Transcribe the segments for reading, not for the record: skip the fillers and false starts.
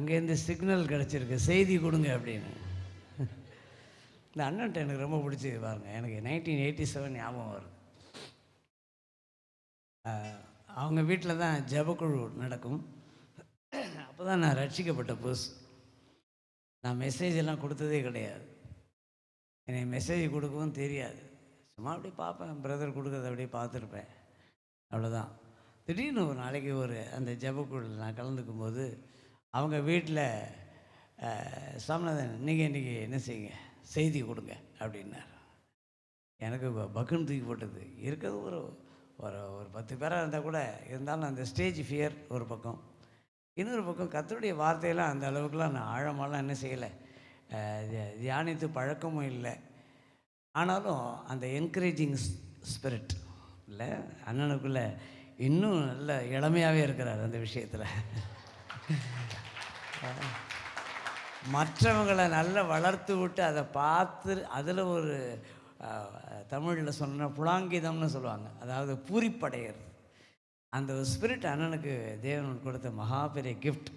அங்கேருந்து சிக்னல் கிடச்சிருக்கு, செய்தி கொடுங்க அப்படின்னு. இந்த அண்ணன்ட்ட எனக்கு ரொம்ப பிடிச்சது பாருங்க, எனக்கு 1987 ஞாபகம் வருது. அவங்க வீட்டில் தான் ஜெபக்குழு நடக்கும். அப்போ தான் நான் ரட்சிக்கப்பட்ட புதுசு. நான் மெசேஜ் எல்லாம் கொடுத்ததே கிடையாது, எனக்கு மெசேஜ் கொடுக்கவும் தெரியாது. சும்மா அப்படியே பார்ப்பேன், பிரதர் கொடுக்குறத அப்படியே பார்த்துருப்பேன், அவ்வளோதான். திடீர்னு ஒரு நாளைக்கு அந்த ஜெபக்குழுவில் நான் கலந்துக்கும் போது அவங்க வீட்டில் சாமிநாதன், நீங்கள் இன்றைக்கி என்ன செய்யுங்க, செய்தி கொடுங்க அப்படின்னார். எனக்கு பக்குன்னு தூக்கி போட்டது. இருக்கிறது ஒரு ஒரு ஒரு 10 பேராக இருந்தால் கூட, இருந்தாலும் அந்த ஸ்டேஜ் ஃபியர் ஒரு பக்கம், இன்னொரு பக்கம் கர்த்தருடைய வார்த்தையெல்லாம் அந்த அளவுக்குலாம் நான் ஆழமாலாம் என்ன செய்யலை, தியானித்து பழக்கமும் இல்லை. ஆனாலும் அந்த என்கரேஜிங் ஸ்பிரிட் இல்லை, அண்ணனுக்குள்ளே இன்னும் நல்ல இளமையாகவே இருக்கிறார் அந்த விஷயத்தில். மற்றவங்களை நல்லா வளர்த்து விட்டு அதை பார்த்து அதில் ஒரு தமிழில் சொன்ன புலாங்கிதம்னு சொல்லுவாங்க, அதாவது பூரிப்படைகிறது. அந்த ஒரு ஸ்பிரிட் அண்ணனுக்கு தேவன் கொடுத்த மகா பெரிய கிஃப்ட்.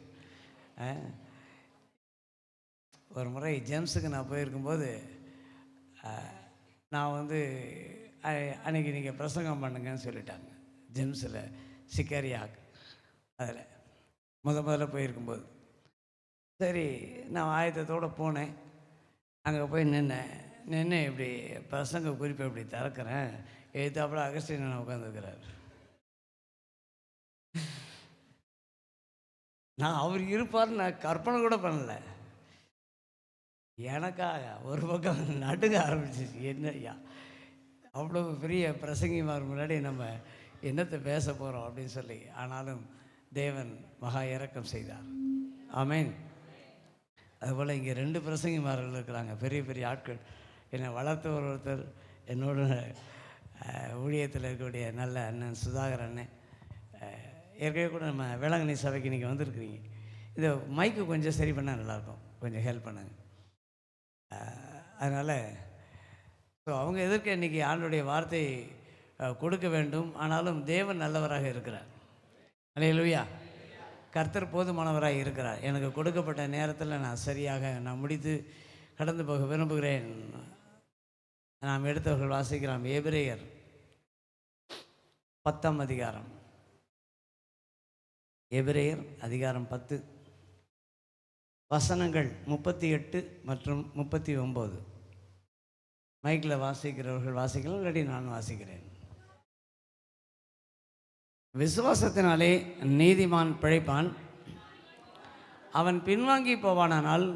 ஒரு முறை ஜேம்ஸுக்கு நான் போயிருக்கும்போது நான் அன்றைக்கி நீங்கள் பிரசங்கம் பண்ணுங்கன்னு சொல்லிட்டாங்க. ஜேம்ஸில் சிக்கரியாக் அதில் முதல்ல போயிருக்கும்போது, சரி நான் ஆயத்தத்தோடு போனேன். அங்கே போய் நின்று இப்படி பிரசங்க குறிப்பை இப்படி திறக்கிறேன், எழுத்தாப்புல அகஸ்டியன் உட்காந்துருக்கிறார். நான் அவர் இருப்பார்னு நான் கற்பனை கூட பண்ணலை. எனக்காக ஒரு பக்கம் நடுங்க ஆரம்பிச்சிச்சு, என்னையா அவ்வளோ பெரிய பிரசங்கிமார் முன்னாடி நம்ம என்னத்தை பேச போகிறோம் அப்படின்னு சொல்லி. ஆனாலும் தேவன் மகா இரக்கம் செய்தார். ஆமேன். அதுபோல் இங்கே 2 பிரசங்கிமார்கள் இருக்கிறாங்க, பெரிய பெரிய ஆட்கள். என்னை வளர்த்த ஒருத்தர், என்னோட ஊழியத்தில் இருக்கக்கூடிய நல்ல அண்ணன் சுதாகர் அண்ணன். ஏற்கனவே கூட நம்ம வேளாங்கண்ணி சபைக்கு நீங்கள் வந்திருக்கிறீங்க. இந்த மைக்கு கொஞ்சம் சரி பண்ணால் நல்லாயிருக்கும், கொஞ்சம் ஹெல்ப் பண்ணுங்க. அதனால் அவங்க எதற்கு இன்றைக்கி ஆண்டோடைய வார்த்தை கொடுக்க வேண்டும். ஆனாலும் தேவன் நல்லவராக இருக்கிறார். அல்லேலூயா. கர்த்தர் போதுமானவராக இருக்கிறார். எனக்கு கொடுக்கப்பட்ட நேரத்தில் நான் சரியாக முடித்து கடந்து போக விரும்புகிறேன். நாம் எடுத்தவர்கள் வாசிக்கிறோம். எபிரேயர் 10ஆம் அதிகாரம், எபிரேயர் அதிகாரம் 10 வசனங்கள் 38 மற்றும் 39. மைக்கில் வாசிக்கிறவர்கள் வாசிக்கலாம், இல்லாட்டி நான் வாசிக்கிறேன். விசுவாசத்தினாலே நீதிமான் பிழைப்பான், அவன் பின்வாங்கி போவானால்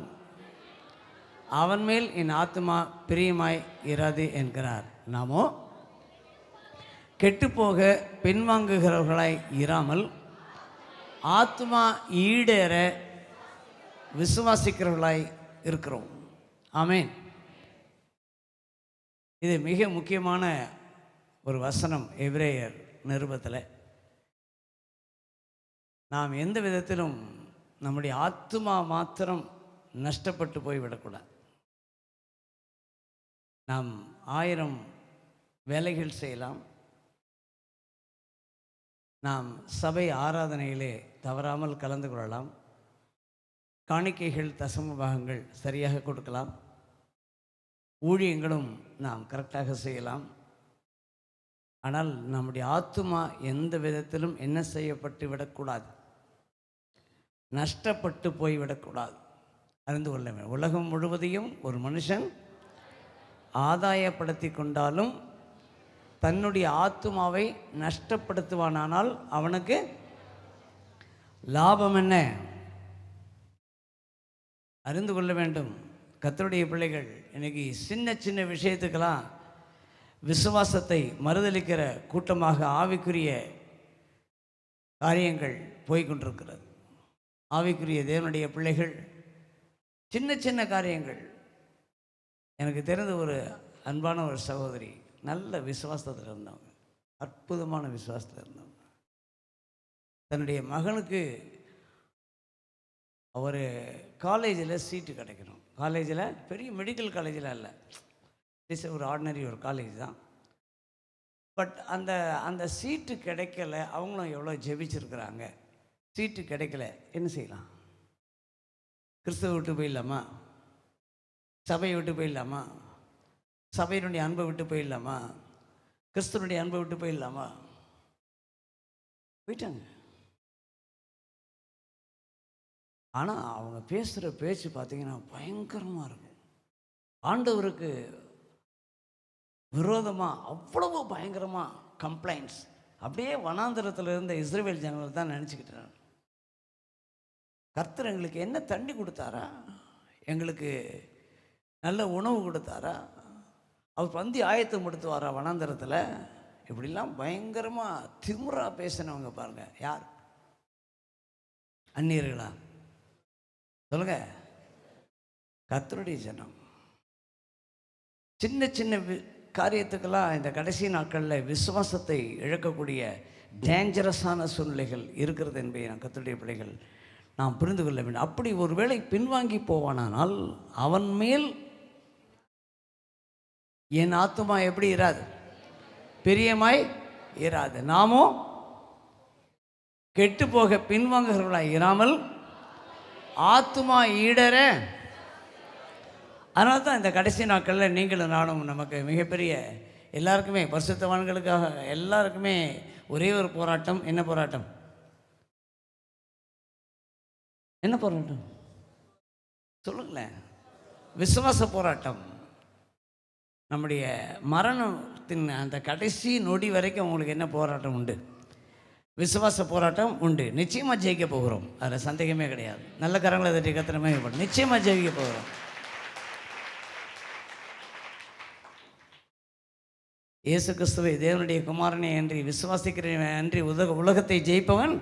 அவன் மேல் என் ஆத்துமா பிரியமாய் இராது என்கிறார். நாமோ கெட்டுப்போக பின்வாங்குகிறவர்களாய் இராமல் ஆத்துமா ஈடேற விசுவாசிக்கிறவர்களாய் இருக்கிறோம். ஆமேன். இது மிக முக்கியமான ஒரு வசனம் எபிரேயர் நிருபத்தில். நாம் எந்த விதத்திலும் நம்முடைய ஆத்துமா மாத்திரம் நஷ்டப்பட்டு போய்விடக்கூடாது. நாம் 1000 வேலைகள் செய்யலாம், நாம் சபை ஆராதனையிலே தவறாமல் கலந்து கொள்ளலாம், காணிக்கைகள் தசம பாகங்கள் சரியாக கொடுக்கலாம், ஊழியங்களும் நாம் கரெக்டாக செய்யலாம். ஆனால் நம்முடைய ஆத்துமா எந்த விதத்திலும் என்ன செய்யப்பட்டு விடக்கூடாது, நஷ்டப்பட்டு போய்விடக்கூடாது. அறிந்து கொள்ள வேண்டும். உலகம் முழுவதையும் ஒரு மனுஷன் ஆதாயப்படுத்தி கொண்டாலும் தன்னுடைய ஆத்துமாவை நஷ்டப்படுத்துவானால் அவனுக்கு லாபம் என்ன? அறிந்து கொள்ள வேண்டும். கர்த்தருடைய பிள்ளைகள் இன்னைக்கு சின்ன சின்ன விஷயத்துக்கெல்லாம் விசுவாசத்தை மறுதலிக்கிற கூட்டமாக ஆவிக்குரிய காரியங்கள் போய்கொண்டிருக்கிறது. ஆவிக்குரிய தேவனுடைய பிள்ளைகள் சின்ன சின்ன காரியங்கள். எனக்கு தெரிந்த ஒரு அன்பான ஒரு சகோதரி, நல்ல விசுவாசத்தில் இருந்தவங்க, அற்புதமான விசுவாசத்தில் இருந்தவங்க. தன்னுடைய மகனுக்கு ஒரு காலேஜில் சீட்டு கிடைக்கணும். காலேஜில் பெரிய மெடிக்கல் காலேஜில் இல்லை, ஒரு ஆர்டினரி ஒரு காலேஜ் தான். பட் அந்த சீட்டு கிடைக்கல. அவங்களும் எவ்வளோ ஜெபிச்சிருக்கிறாங்க, சீட்டு கிடைக்கல. என்ன செய்யலாம்? கிறிஸ்துவை விட்டு போயிடலாமா? சபையை விட்டு போயிடலாமா? சபையினுடைய அன்பை விட்டு போயிடலாமா? கிறிஸ்துவனுடைய அன்பை விட்டு போயிடலாமா? போயிட்டாங்க. ஆனால் அவங்க பேசுகிற பேச்சு பார்த்தீங்கன்னா பயங்கரமாக இருக்கும். ஆண்டவருக்கு விரோதமாக அவ்வளவு பயங்கரமாக கம்ப்ளைண்ட்ஸ். அப்படியே வனாந்தரத்தில் இருந்த இஸ்ரவேல் ஜனங்கள் தான் நினச்சிக்கிட்டாங்க, கர்த்தர் எங்களுக்கு என்ன தண்ணி கொடுத்தாரா, எங்களுக்கு நல்ல உணவு கொடுத்தாரா, அவர் பந்தி ஆயத்தம் கொடுத்துவாரா வனாந்தரத்தில், இப்படிலாம் பயங்கரமாக திமுறா பேசினவங்க பாருங்க. யார்? அந்நியர்களா? சொல்லுங்க. கர்த்தருடைய ஜனம். சின்ன சின்ன காரியத்துக்கெல்லாம் இந்த கடைசி நாட்களில் விசுவாசத்தை இழக்கக்கூடிய டேஞ்சரஸான சூழ்நிலைகள் இருக்கிறது என்பதை நான் கர்த்தருடைய பிள்ளைகள் நாம் புரிந்து கொள்ள வேண்டும். அப்படி ஒருவேளை பின்வாங்கி போவானால் அவன் மேல் என் ஆத்துமா எப்படி இராது? பிரியமாய் இராது. நாமோ கெட்டு போக பின்வாங்குகிறவர்களாய் இராமல் ஆத்துமா ஈடற. அதனால தான் இந்த கடைசி நாட்களில் நீங்களும் நானும் நமக்கு மிகப்பெரிய எல்லாருக்குமே பரிசுத்தவான்களுக்காக எல்லாருக்குமே ஒரே ஒரு போராட்டம். என்ன போராட்டம்? என்ன போராட்டம் சொல்லுங்களேன். விசுவாச போராட்டம். நம்முடைய மரணத்தின் அந்த கடைசி நொடி வரைக்கும் உங்களுக்கு என்ன போராட்டம் உண்டு? விசுவாச போராட்டம் உண்டு. நிச்சயமாக ஜெயிக்க போகிறோம், அதில் சந்தேகமே கிடையாது. நல்ல கரங்களை தட்டி கத்திரமே நிச்சயமாக ஜெயிக்க போகிறோம். இயேசு கிறிஸ்துவை தேவனுடைய குமாரனை அன்றி விசுவாசிக்கிறவன் அன்றி உலகத்தை ஜெயிப்பவன்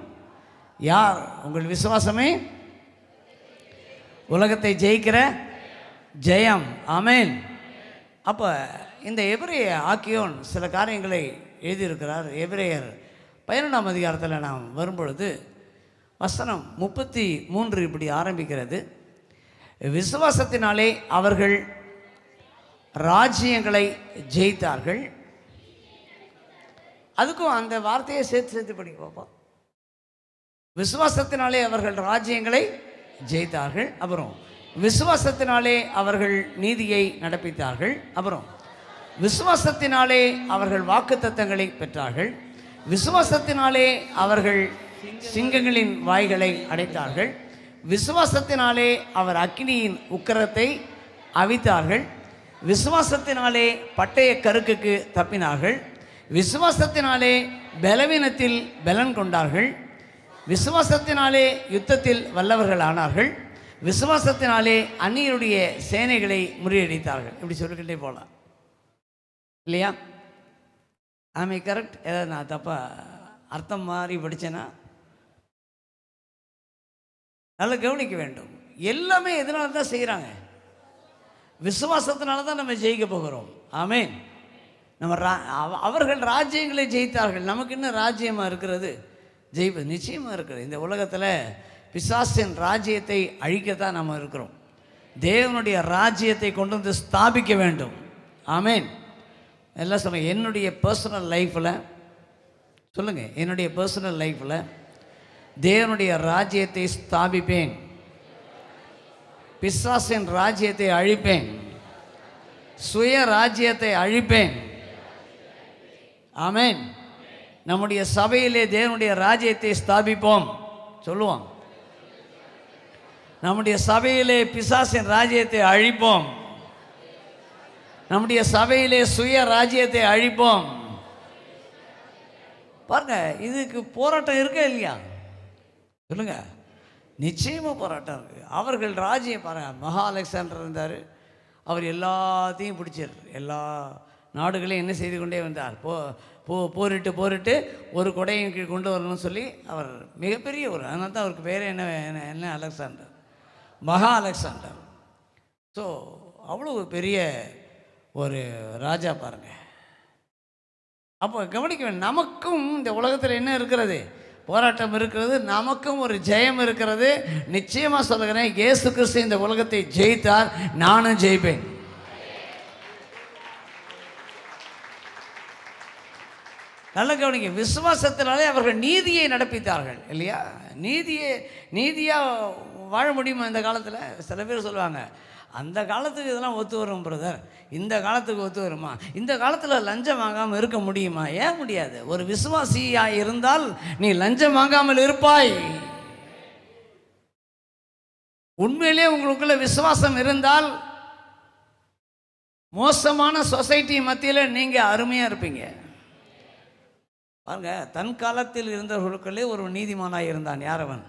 யார்? உங்கள் விசுவாசமே உலகத்தை ஜெயிக்கிற ஜெயம். ஆமென். அப்போ இந்த எபிரேய ஆக்கியோன் சில காரியங்களை எழுதியிருக்கிறார். எபிரேயர் 11ஆம் அதிகாரத்தில் நாம் வரும்பொழுது வசனம் 33 இப்படி ஆரம்பிக்கிறது. விசுவாசத்தினாலே அவர்கள் ராஜ்யங்களை ஜெயித்தார்கள். அதுக்கும் அந்த வார்த்தையை சேர்த்து படிக்க பார்ப்போம். விசுவாசத்தினாலே அவர்கள் ராஜ்யங்களை ஜெயித்தார்கள். அப்புறம் விசுவாசத்தினாலே அவர்கள் நீதியை நடப்பித்தார்கள். அப்புறம் விசுவாசத்தினாலே அவர்கள் வாக்குத்தத்தங்களை பெற்றார்கள். விசுவாசத்தினாலே அவர்கள் சிங்கங்களின் வாய்களை அடைத்தார்கள். விசுவாசத்தினாலே அவர் அக்கினியின் உக்கிரத்தை அவித்தார்கள். விசுவாசத்தினாலே பட்டய கருக்குக்கு தப்பினார்கள். விசுவாசத்தினாலே பலவீனத்தில் பலன் கொண்டார்கள். விசுவாசத்தினாலே யுத்தத்தில் வல்லவர்கள் ஆனார்கள். விசுவாசத்தினாலே அந்நியருடைய சேனைகளை முறியடித்தார்கள். இப்படி சொல்லிக்கிட்டே போகலாம் இல்லையா? ஆமே, கரெக்ட். ஏதாவது நான் தப்பாக அர்த்தம் மாறி படித்தேன்னா நல்லா கவனிக்க வேண்டும். எல்லாமே எதனால தான் செய்கிறாங்க? விசுவாசத்தினால தான் நம்ம ஜெயிக்க போகிறோம். ஆமென். நம்ம அவர்கள் ராஜ்யங்களை ஜெயித்தார்கள். நமக்கு இன்னும் ராஜ்யமாக இருக்கிறது, ஜெயிப்பது நிச்சயமாக இருக்கிறது. இந்த உலகத்தில் பிசாசின் ராஜ்யத்தை அழிக்கத்தான் நம்ம இருக்கிறோம். தேவனுடைய ராஜ்யத்தை கொண்டு வந்து ஸ்தாபிக்க வேண்டும். ஆமென். எல்லாம் சொல்லுங்கள். என்னுடைய பர்சனல் லைஃப்பில் சொல்லுங்கள், என்னுடைய பர்சனல் லைஃப்பில் தேவனுடைய ராஜ்யத்தை ஸ்தாபிப்பேன், பிசாசின் ராஜ்யத்தை அழிப்பேன், சுய ராஜ்யத்தை அழிப்பேன். ஆமென். நம்முடைய சபையிலே தேவனுடைய ராஜ்யத்தை ஸ்தாபிப்போம் சொல்லுவோம். நம்முடைய சபையிலே பிசாசின் ராஜ்யத்தை அழிப்போம். நம்முடைய சபையிலே சுய ராஜ்யத்தை அழிப்போம். பாருங்க, இதுக்கு போராட்டம் இருக்கா இல்லையா? சொல்லுங்க. நிச்சயமாக போராட்டம் இருக்குது. அவர்கள் ராஜ்யம் பாருங்க. மகா அலெக்சாண்டர் இருந்தார். அவர் எல்லாத்தையும் பிடிச்சார். எல்லா நாடுகளையும் என்ன செய்து கொண்டே வந்தார். போரிட்டு ஒரு கொடையின் கீழ் கொண்டு வரணும்னு சொல்லி அவர் மிகப்பெரிய ஒரு, அதனால தான் அவருக்கு பேர் என்ன அலெக்சாண்டர், மகா அலெக்சாண்டர். ஸோ அவ்வளோ பெரிய ஒரு ராஜா பாருங்க. அப்போ கவனிக்க வேண்டும், நமக்கும் இந்த உலகத்தில் என்ன இருக்கிறது? போராட்டம் இருக்கிறது. நமக்கும் ஒரு ஜெயம் இருக்கிறது. நிச்சயமாக சொல்லுகிறேன், இயேசு கிறிஸ்து இந்த உலகத்தை ஜெயித்தார், நானும் ஜெயிப்பேன். நல்ல கவனிங்க. விசுவாசத்தினாலே அவர்கள் நீதியை நடப்பித்தார்கள் இல்லையா? நீதியாக வாழ முடியுமா இந்த காலத்தில்? சில பேர் சொல்லுவாங்க, அந்த காலத்துக்கு இதெல்லாம் ஒத்து வரும் பிரதர், இந்த காலத்துக்கு ஒத்து வருமா? இந்த காலத்தில் லஞ்சம் வாங்காமல் இருக்க முடியுமா? ஏன் முடியாது? ஒரு விசுவாசியாக இருந்தால் நீ லஞ்சம் வாங்காமல் இருப்பாய். உண்மையிலே உங்களுக்குள்ள விசுவாசம் இருந்தால் மோசமான சொசைட்டி மத்தியில் நீங்கள் அருமையாக இருப்பீங்க. பாருங்க, தன் காலத்தில் இருந்தவர்களுக்குள்ளே ஒரு நீதிமானாக இருந்தான். யார் அவன்?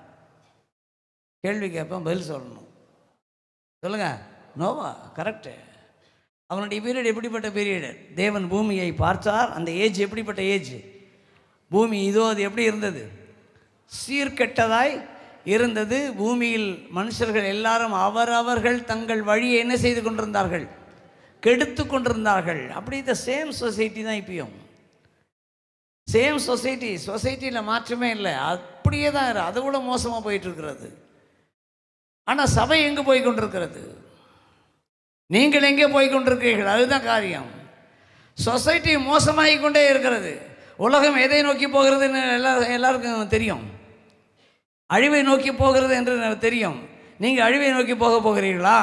கேள்வி கேட்பேன், பதில் சொல்லணும். சொல்லுங்க. நோவா. கரெக்டு. அவனுடைய பீரியட் எப்படிப்பட்ட பீரியடு? தேவன் பூமியை பார்த்தார். அந்த ஏஜ் எப்படிப்பட்ட ஏஜ்? பூமி இதோ அது எப்படி இருந்தது? சீர்கெட்டதாய் இருந்தது. பூமியில் மனுஷர்கள் எல்லாரும் அவரவர்கள் தங்கள் வழியை என்ன செய்து கொண்டிருந்தார்கள்? கெடுத்து கொண்டிருந்தார்கள். அப்படி இந்த சேம் சொசைட்டி தான் இப்பயும். சேம் சொசைட்டியில் மாற்றமே இல்லை, அப்படியே தான். அதை விட மோசமாக போயிட்டு இருக்கிறது. ஆனால் சபை எங்கே போய் கொண்டிருக்கிறது? நீங்கள் எங்கே போய் கொண்டிருக்கிறீர்கள்? அதுதான் காரியம். சொசைட்டி மோசமாகி கொண்டே இருக்கிறது. உலகம் எதை நோக்கி போகிறதுன்னு எல்லாருக்கும் தெரியும். அழிவை நோக்கி போகிறது என்று தெரியும். நீங்கள் அழிவை நோக்கி போகிறீர்களா?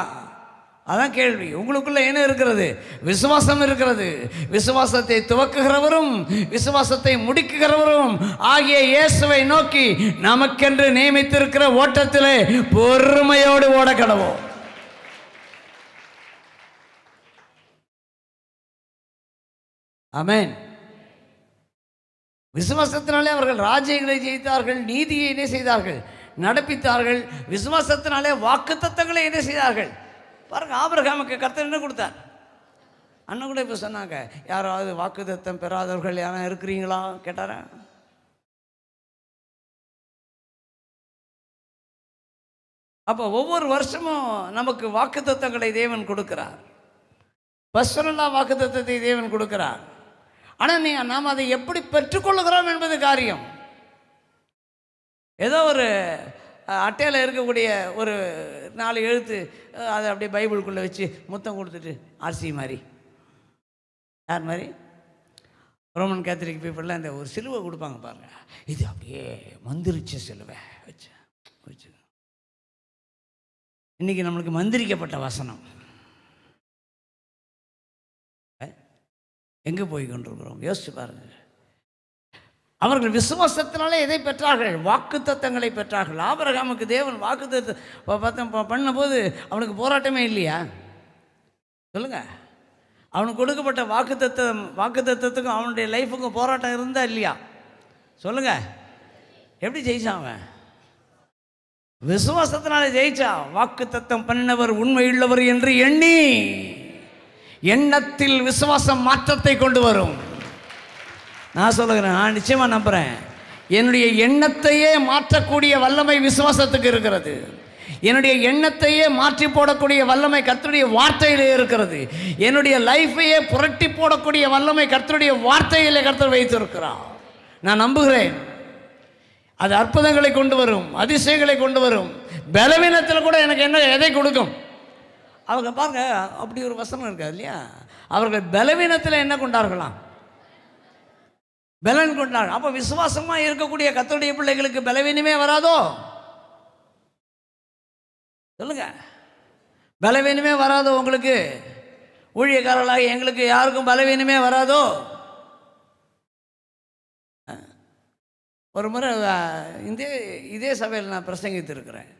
அதான் கேள்வி. உங்களுக்குள்ள என்ன இருக்கிறது? விசுவாசம் இருக்கிறது. விசுவாசத்தை துவக்குகிறவரும் விசுவாசத்தை முடிக்குகிறவரும் ஆகிய இயேசுவை நோக்கி நமக்கென்று நியமித்திருக்கிற ஓட்டத்திலே பொறுமையோடு ஓட கடவோம். ஆமென். விசுவாசத்தினாலே அவர்கள் ராஜ்யங்களை ஜெயித்தார்கள், நீதியை என்ன செய்தார்கள்? நடப்பித்தார்கள். விசுவாசத்தினாலே வாக்குத்தத்தங்களை என்ன செய்தார்கள்? பாருங்க, ஆபிரகாமுக்கு கர்த்தர் என்ன கொடுத்தார்? அண்ணன் கூட இப்போ சொன்னாங்க, யாராவது வாக்குத்தத்தம் பெறாதவர்கள் யாரும் இருக்கிறீங்களா கேட்டார. அப்போ ஒவ்வொரு வருஷமும் நமக்கு வாக்குத்தத்தங்களை தேவன் கொடுக்கிறார். பர்சனலாக வாக்குத்தத்தத்தை தேவன் கொடுக்கிறார். ஆனால் நாம் அதை எப்படி பெற்றுக்கொள்ளுகிறோம் என்பது காரியம். ஏதோ ஒரு அட்டையில் இருக்கக்கூடிய ஒரு 4 எழுத்து அதை அப்படியே பைபிளுக்குள்ளே வச்சு முத்தம் கொடுத்துட்டு ஆர்சி மாதிரி, யார் மாதிரி? ரோமன் கேத்தலிக் பீப்புளெலாம் இந்த ஒரு சிலுவை கொடுப்பாங்க பாருங்க, இது அப்படியே மந்திரிச்ச சிலுவை வச்சு வச்சு. இன்றைக்கி நம்மளுக்கு மந்திரிக்கப்பட்ட வசனம் எங்கே போய் கொண்டிருக்கிறோம்? யோசிச்சு பாருங்கள். அவர்கள் விசுவாசத்தினாலே எதை பெற்றார்கள்? வாக்குத்தத்தங்களை பெற்றார்கள். ஆபிரகாமுக்கு தேவன் வாக்குத்தத்தம் பண்ணும்போது அவனுக்கு போராட்டமே இல்லையா? சொல்லுங்க. அவனுக்கு கொடுக்கப்பட்ட வாக்குத்தத்தத்துக்கும் அவனுடைய லைஃபுக்கும் போராட்டம் இருந்தா இல்லையா? சொல்லுங்க. எப்படி ஜெயிச்சான் அவன்? விசுவாசத்தினாலே ஜெயிச்சான். வாக்குத்தத்தம் பண்ணினவர் உண்மையுள்ளவர் என்று எண்ணி. எண்ணத்தில் விசுவாசம் மாற்றத்தை கொண்டு வரும். நான் சொல்லுகிறேன், நான் நிச்சயமாக நம்புகிறேன். என்னுடைய எண்ணத்தையே மாற்றக்கூடிய வல்லமை விசுவாசத்துக்கு இருக்கிறது. என்னுடைய எண்ணத்தையே மாற்றி போடக்கூடிய வல்லமை கர்த்தருடைய வார்த்தையிலே இருக்கிறது. என்னுடைய லைஃபையே புரட்டி போடக்கூடிய வல்லமை கர்த்தருடைய வார்த்தையிலே கர்த்தர் வைத்திருக்கிறார். நான் நம்புகிறேன். அது அற்புதங்களை கொண்டு வரும், அதிசயங்களை கொண்டு வரும். பலவீனத்தில் கூட எனக்கு எதை கொடுக்கும்? அவங்க பாருங்க, அப்படி ஒரு வசனம் இருக்காது இல்லையா? அவர்கள் பலவீனத்தில் என்ன கொண்டார்களாம்? பலன் கொண்டார்கள். அப்போ விசுவாசமாக இருக்கக்கூடிய கர்த்தருடைய பிள்ளைகளுக்கு பலவீனமே வராதோ? சொல்லுங்க. பலவீனமே வராதோ உங்களுக்கு? ஊழியக்காரர்களாக எங்களுக்கு யாருக்கும் பலவீனமே வராதோ? ஒரு முறை இதே சபையில் நான் பிரசங்கித்திருக்கிறேன்.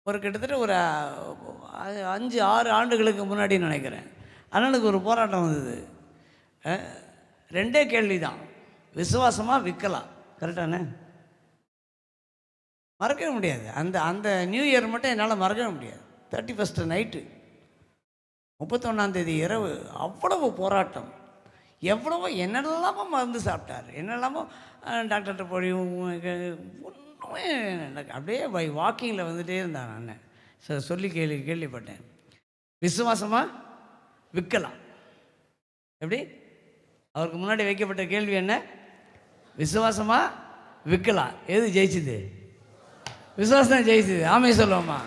ஒரு கிட்டத்தட்ட ஒரு 5-6 ஆண்டுகளுக்கு முன்னாடி நினைக்கிறேன். அண்ணனுக்கு ஒரு போராட்டம் வந்தது. 2 கேள்வி தான், விசுவாசமாக விற்கலாம். கரெக்டானே? மறக்கவே முடியாது. அந்த நியூ இயர் மட்டும் என்னால் மறக்கவே முடியாது. 31 நைட்டு 31ஆம் தேதி இரவு அவ்வளவு போராட்டம். எவ்வளவோ என்னெல்லாமோ மருந்து சாப்பிட்டார், என்னெல்லாமோ டாக்டர்கிட்ட போய் ஒன்றுமே அப்படியே வாக்கிங்கில் வந்துகிட்டே இருந்தான். அண்ணன் சொல்லி கேள்விப்பட்டேன். விசுவாசமாக விற்கலாம். எப்படி? அவருக்கு முன்னாடி வைக்கப்பட்ட கேள்வி என்ன? விசுவாசமாக விற்கலாம். எது ஜெயிச்சுது? விசுவாசம் தான் ஜெயிச்சுது. ஆமே சொல்லுவோமா?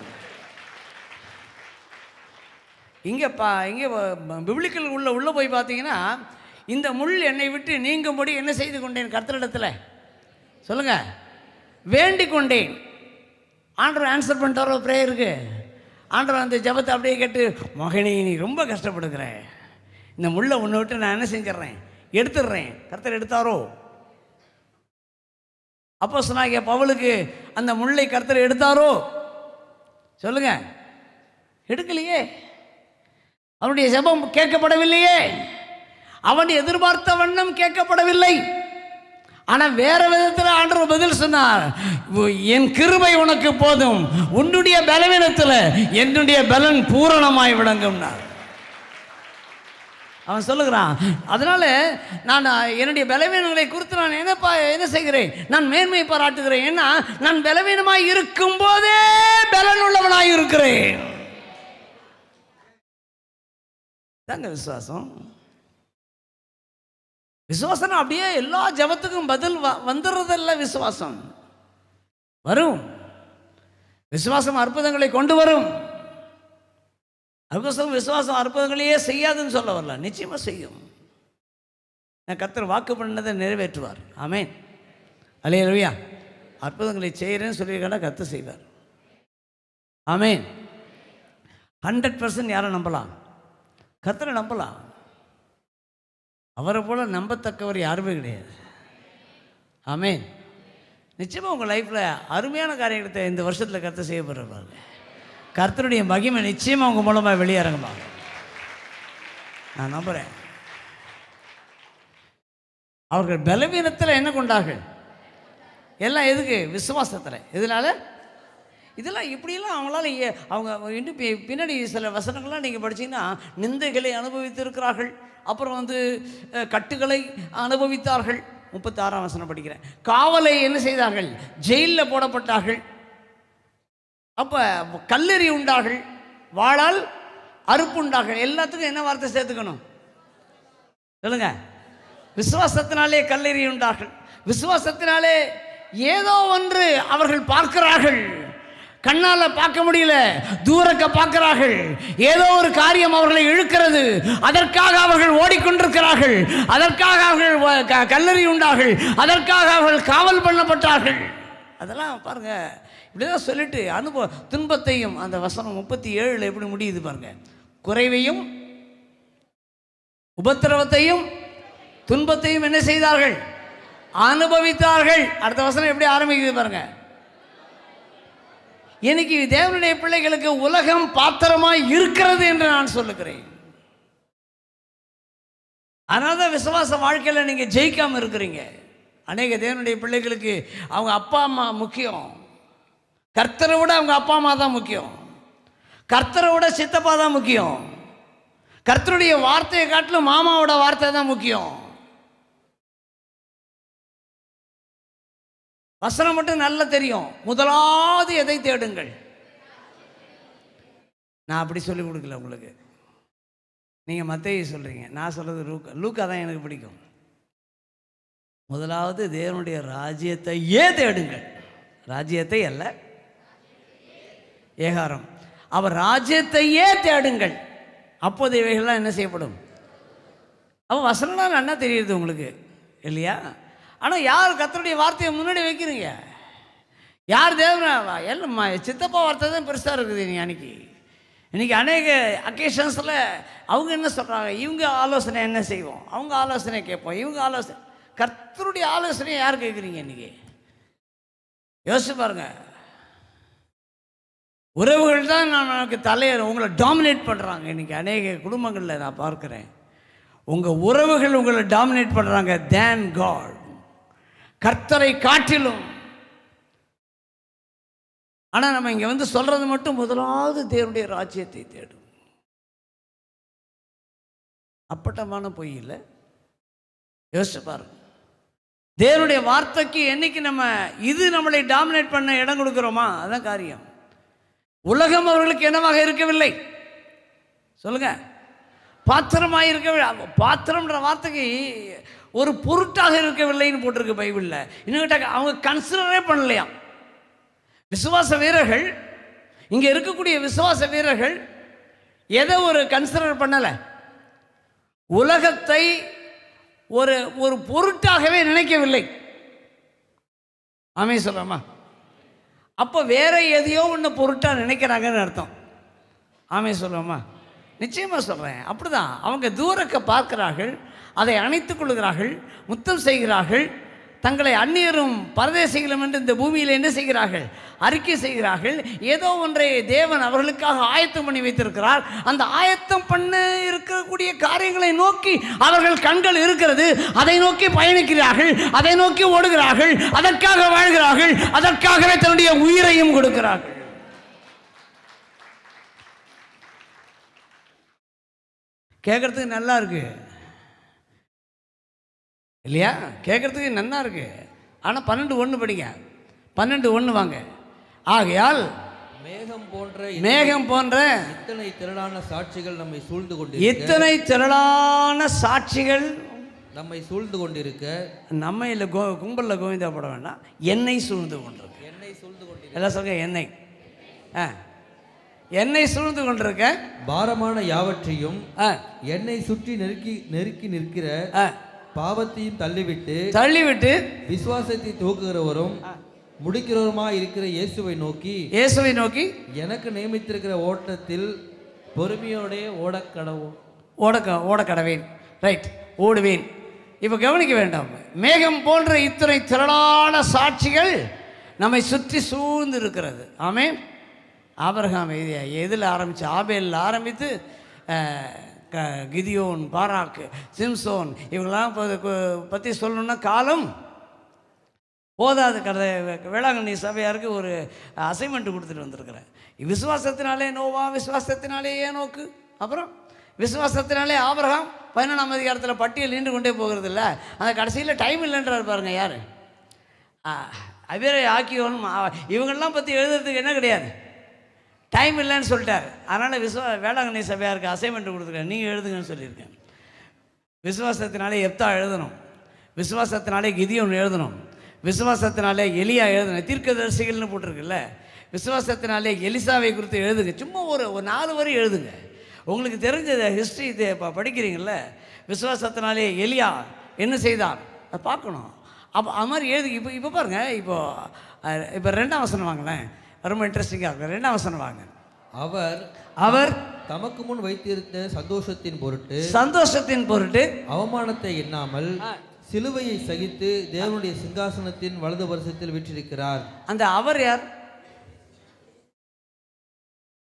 இங்கே பிப்ளிக்கல் உள்ளே போய் பார்த்தீங்கன்னா இந்த முள் என்னை விட்டு நீங்கும்படி என்ன செய்து கொண்டேன்? கர்த்தரிடத்தில் சொல்லுங்க, வேண்டிக் கொண்டேன். ஆண்டவர் ஆன்சர் பண்ணிட்டாரோ ப்ரேயருக்கு? ஆண்டவர் அந்த ஜெபத்தை அப்படியே கேட்டு, மகனே நீ ரொம்ப கஷ்டப்படுகிற, இந்த முள்ளை உன்னை விட்டு நான் என்ன செஞ்சிடறேன்? எடுத்துடுறேன். கர்த்தர் எடுத்தாரோ? அப்போஸ்தலனாகிய பவுலுக்கு அந்த முள்ளை கர்த்தர் எடுத்தாரோ? சொல்லுங்க, எடுக்கலையே. அவனுடைய ஜெபம் கேட்கப்படவில்லையே. அவன் எதிர்பார்த்த வண்ணம் கேட்கப்படவில்லை. ஆனால் வேற விதத்தில் ஆண்டவர் பதில் சொன்னார், என் கிருபை உனக்கு போதும், உன்னுடைய பலவீனத்தில் என்னுடைய பலன் பூரணமாய் விளங்கும்னார். அவன் சொல்லுகிறான், அதனால நான் என்னுடைய பலவீனங்களை குறித்து நான் என்ன செய்கிறேன்? நான் மேன்மை பாராட்டுகிறேன். ஏன்னா நான் பலவீனமாய் இருக்கும் போதே பலன் உள்ளவனாய் இருக்கிறேன். தாங்க விசுவாசம். விசுவாசம் அப்படியே எல்லா ஜபத்துக்கும் பதில் வந்துடுறதில்ல. விசுவாசம் வரும். விசுவாசம் அற்புதங்களை கொண்டு வரும். அதுக்கோசரம் விசுவாசம் அற்புதங்களையே செய்யாதுன்னு சொல்ல வரல, நிச்சயமாக செய்யும். கர்த்தர் வாக்கு பண்ணதை நிறைவேற்றுவார். ஆமென், அல்லேலூயா. அற்புதங்களை செய்கிறேன்னு சொல்லியிருக்காண்டா கர்த்தர் செய்வார். ஆமென். 100% யாரை நம்பலாம்? கர்த்தரை நம்பலாம். அவரை போல நம்பத்தக்கவர் யாருமே கிடையாது. ஆமென். நிச்சயமாக உங்கள் லைஃப்பில் அருமையான காரியத்தை இந்த வருஷத்தில் கர்த்தர் செய்ய போகிறாங்க. கர்த்தருடைய மகிமை நிச்சயமாக உங்கள் மூலமாக வெளியேறங்கம்பாங்க, நான் நம்புகிறேன். அவர்கள் பலவீனத்தில் என்ன கொண்டார்கள்? எல்லாம் எதுக்கு? விசுவாசத்தில். இதனால் இதெல்லாம் இப்படியெல்லாம் அவங்களால அவங்க இன்னும் பின்னாடி சில வசனங்கள்லாம் நீங்கள் படித்தீங்கன்னா, நிந்தைகளை அனுபவித்திருக்கிறார்கள், அப்புறம் கட்டுகளை அனுபவித்தார்கள். 36ஆம் வசனம் படிக்கிறேன். காவலை என்ன செய்தார்கள்? ஜெயிலில் போடப்பட்டார்கள். அப்போ கல்லெறி உண்டார்கள், வாளால் அறுப்பு உண்டார்கள். எல்லாத்துக்கும் என்ன வார்த்தை சேர்த்துக்கணும்? சொல்லுங்க. விசுவாசத்தினாலே கல்லெறி உண்டார்கள். விசுவாசத்தினாலே ஏதோ ஒன்று அவர்கள் பார்க்கிறார்கள். கண்ணால் பார்க்க முடியல, தூரக்க பார்க்கிறார்கள். ஏதோ ஒரு காரியம் அவர்களை இழுக்கிறது. அதற்காக அவர்கள் ஓடிக்கொண்டிருக்கிறார்கள். அதற்காக அவர்கள் கல்லெறி உண்டார்கள். அதற்காக அவர்கள் காவல் பண்ணப்பட்டார்கள். அதெல்லாம் பாருங்க. இப்படிதான் சொல்லிட்டு துன்பத்தையும், அந்த வசனம் 37 எப்படி முடியுது பாருங்க. குறைவையும் உபத்திரவத்தையும் துன்பத்தையும் என்ன செய்தார்கள்? அனுபவித்தார்கள். அடுத்த வசனம் எப்படி ஆரம்பிக்குது பாருங்க. இன்னைக்கு தேவனுடைய பிள்ளைகளுக்கு உலகம் பாத்திரமாய் இருக்கிறது என்று நான் சொல்லுகிறேன். அதனால தான் விசுவாச வாழ்க்கையில் நீங்க ஜெயிக்காம இருக்கிறீங்க. அநேக தேவனுடைய பிள்ளைகளுக்கு அவங்க அப்பா அம்மா முக்கியம். கர்த்தரை விட அவங்க அப்பா அம்மா தான் முக்கியம். கர்த்தரை விட சித்தப்பா தான் முக்கியம். கர்த்தருடைய வார்த்தையை காட்டிலும் மாமாவோட வார்த்தை தான் முக்கியம். வசனம் மட்டும் நல்லா தெரியும். முதலாவது எதை தேடுங்கள். நான் அப்படி சொல்லி கொடுக்கல உங்களுக்கு. நீங்கள் மத்தேயு சொல்கிறீங்க, நான் சொல்கிறது லூக்கா தான் எனக்கு பிடிக்கும். முதலாவது தேவனுடைய ராஜ்யத்தையே தேடுங்கள். ராஜ்யத்தை அல்ல, ஏகாரம். அவர் ராஜ்யத்தையே தேடுங்கள், அப்போது இவைகள்லாம் என்ன செய்யப்படும். அப்போ வசனம்லாம் என்ன தெரியுது உங்களுக்கு இல்லையா? ஆனால் யார் கர்த்தருடைய வார்த்தையை முன்னாடி வைக்கிறீங்க? யார் தேவனா? எல்லாம் சித்தப்பா வார்த்தை தான் பெருசாக இருக்குது. இன்னைக்கு அநேக அக்கேஷன்ஸில் அவங்க என்ன சொல்கிறாங்க, இவங்க ஆலோசனை என்ன செய்வோம், அவங்க ஆலோசனை கேட்போம், இவங்க ஆலோசனை. கர்த்தருடைய ஆலோசனையை யார் கேட்குறீங்க? இன்னைக்கு யோசிச்சு பாருங்க. உறவுகள் தான் நமக்கு தலைவர் உங்களை டாமினேட் பண்ணுறாங்க. இன்னைக்கு அநேக குடும்பங்களில் நான் பார்க்குறேன், உங்கள் உறவுகள் உங்களை டாமினேட் பண்ணுறாங்க தேன் காட். கர்த்தரை காட்டிலும். ஆனால் நம்ம இங்கே சொல்றது மட்டும் முதலாவது தேவனுடைய ராஜ்யத்தை தேடும். அப்பட்டமான பொய் இல்லை. யோசிச்சு பாருங்க. தேவனுடைய வார்த்தைக்கு என்னைக்கு நம்ம இது நம்மளை டாமினேட் பண்ண இடம் கொடுக்குறோமா, அதான் காரியம். உலகம் அவர்களுக்கு என்னவாக இருக்கவில்லை? சொல்லுங்க. பாத்திரமாக இருக்கவில்லை. பாத்திரம்ன்ற வார்த்தைக்கு ஒரு பொருட்டாக இருக்கவில்லைன்னு போட்டிருக்கு பைபிளில். இன்னும் அவங்க கன்சிடரே பண்ணலையாம். விசுவாச வீரர்கள், இங்கே இருக்கக்கூடிய விசுவாச வீரர்கள் எதை ஒரு கன்சிடர் பண்ணலை? உலகத்தை ஒரு ஒரு பொருட்டாகவே நினைக்கவில்லை. ஆமே சொல்கிறோமா? அப்போ வேற எதையோ ஒன்று பொருட்டாக நினைக்கிறாங்கன்னு அர்த்தம். ஆமே சொல்லுவோமா? நிச்சயமாக சொல்கிறேன். அப்படி தான் அவங்க தூரக்க பார்க்கிறார்கள், அதை அணைத்துக் கொள்கிறார்கள், முத்தம் செய்கிறார்கள், தங்களை அந்நியரும் பரதேசிகளும் என்று இந்த பூமியில் என்ன செய்கிறார்கள்? அறிக்கை செய்கிறார்கள். ஏதோ ஒன்றை தேவன் அவர்களுக்காக ஆயத்தம் பண்ணி வைத்திருக்கிறார். அந்த ஆயத்தம் பண்ண இருக்கக்கூடிய காரியங்களை நோக்கி அவர்கள் கண்கள் இருக்கிறது. அதை நோக்கி பயணிக்கிறார்கள், அதை நோக்கி ஓடுகிறார்கள், அதற்காக வாழ்கிறார்கள், அதற்காகவே தன்னுடைய உயிரையும் கொடுக்கிறார்கள். கேட்கறதுக்கு நல்லா இருக்கு இல்லையா? கேட்கறதுக்கு நல்லா இருக்கு. ஆனால் 12:1 படிங்க. 12:1 வாங்க. ஆகையால் மேகம் போன்ற இத்தனை திரளான சாட்சிகள் நம்மை சூழ்ந்து கொண்டு இத்தனை திரளான சாட்சிகள் நம்மை சூழ்ந்து கொண்டிருக்க, நம்ம இல்லை கும்பலில் கோவிந்தா போட வேண்டாம், என்னை சூழ்ந்து கொண்டிருக்கு. என்னை சூழ்ந்து கொண்டிருக்க, எல்லாம் சொல்லுங்க, என்னை என்னை சூழ்ந்து கொண்டிருக்க பாரமான யாவற்றையும் என்னை சுற்றி நெருக்கி நிற்கிற பாவத்தையும் தள்ளிவிட்டு விசுவாசத்தை துவக்குகிறவரும் முடிக்கிறவருமா இருக்கிற இயேசுவை நோக்கி எனக்கு நியமித்திருக்கிற ஓட்டத்தில் பொறுமையோட ஓட கடவேன். ரைட், ஓடுவேன். இப்போ கவனிக்க வேண்டாம். மேகம் போன்ற இத்தனை திரளான சாட்சிகள் நம்மை சுற்றி சூழ்ந்து இருக்கிறது. ஆமென். ஆபிரகாம் எதில் ஆரம்பித்து, ஆபேலில் ஆரம்பித்து கிதியோன், பாராக்கு, சிம்சோன் இவங்களாம் பற்றி சொல்லணுன்னா காலம் போதாது. வேளாங்கண்ணி சபையாருக்கு ஒரு அசைன்மெண்ட் கொடுத்துட்டு வந்திருக்கிறேன். விசுவாசத்தினாலே நோவா, விசுவாசத்தினாலே ஏனோக்கு, அப்புறம் விசுவாசத்தினாலே ஆபிரகாம் 11ஆம் அதிகாரத்தில் பட்டியல் நீண்டு கொண்டே போகிறது இல்லை. அந்த கடைசியில் டைம் இல்லைன்றார் பாருங்க. யார்? அபிரை ஆக்கியோன். இவங்கெல்லாம் பற்றி எழுதுறதுக்கு என்ன கிடையாது, டைம் இல்லைன்னு சொல்லிட்டார். அதனால் வேளாங்கண்ணி சபையாருக்கு அசைன்மெண்ட் கொடுத்துருக்கேன், நீங்கள் எழுதுங்கன்னு சொல்லியிருக்கேன். விசுவாசத்தினாலே எப்தா எழுதணும், விசுவாசத்தினாலே கிதியோன் எழுதணும், விசுவாசத்தினாலே எலியா எழுதணும். தீர்க்கதரிசிகள்னு போட்டிருக்குல்ல, விசுவாசத்தினாலே எலிசாவை குறித்து எழுதுங்க. சும்மா ஒரு 4 வரி எழுதுங்க. உங்களுக்கு தெரிஞ்ச ஹிஸ்ட்ரி இது படிக்கிறீங்கள, விசுவாசத்தினாலே எலியா என்ன செய்தார் அதை பார்க்கணும். அப்போ அது மாதிரி எழுது. இப்போ பாருங்கள், இப்போ 2ஆம் வசனம் வாங்களேன், ரொம்ப இன்ட்ரெஸ்டிங்காக இருக்கும். 2ஆம் வசனம் வாங்க. அவர் தமக்கு முன் வைத்திருந்த சந்தோஷத்தின் பொருட்டு அவமானத்தை எண்ணாமல் சிலுவையை சகித்து தேவனுடைய சிங்காசனத்தின் வலது வருஷத்தில் வீற்றிருக்கிறார். அந்த அவர் யார்?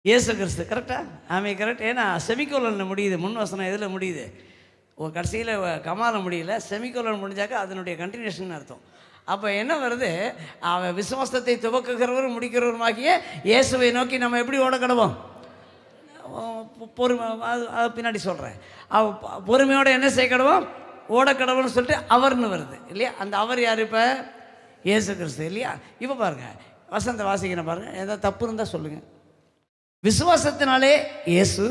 இயேசு கிறிஸ்து. கரெக்டா? ஆமே, கரெக்ட். ஏன்னா செமிகோலன் முடியுது, முன் வசனம் எதில் முடியுது? கடைசியில் கமால முடியல, செமிகோலன் முடிஞ்சாக்க அதனுடைய கண்டினியூஷன் அர்த்தம். அப்போ என்ன வருது? அவன் விசுவாசத்தை துவக்குகிறவரும் முடிக்கிறவருமாகிய இயேசுவை நோக்கி நம்ம எப்படி ஓட கடவோம்? பொறுமை, அது பின்னாடி சொல்கிறேன். பொறுமையோடு என்ன செய்ய கடவோம்? ஓட கடவுள்னு சொல்லிட்டு அவர்னு வருது இல்லையா? அந்த அவர் யார்? இப்போ இயேசு கிறிஸ்து இல்லையா? இப்போ பாருங்கள், வசனத்தை வாசிக்கிறேன் பாருங்கள், ஏதாவது தப்பு இருந்தால் சொல்லுங்கள். விசுவாசத்தினாலே இயேசு,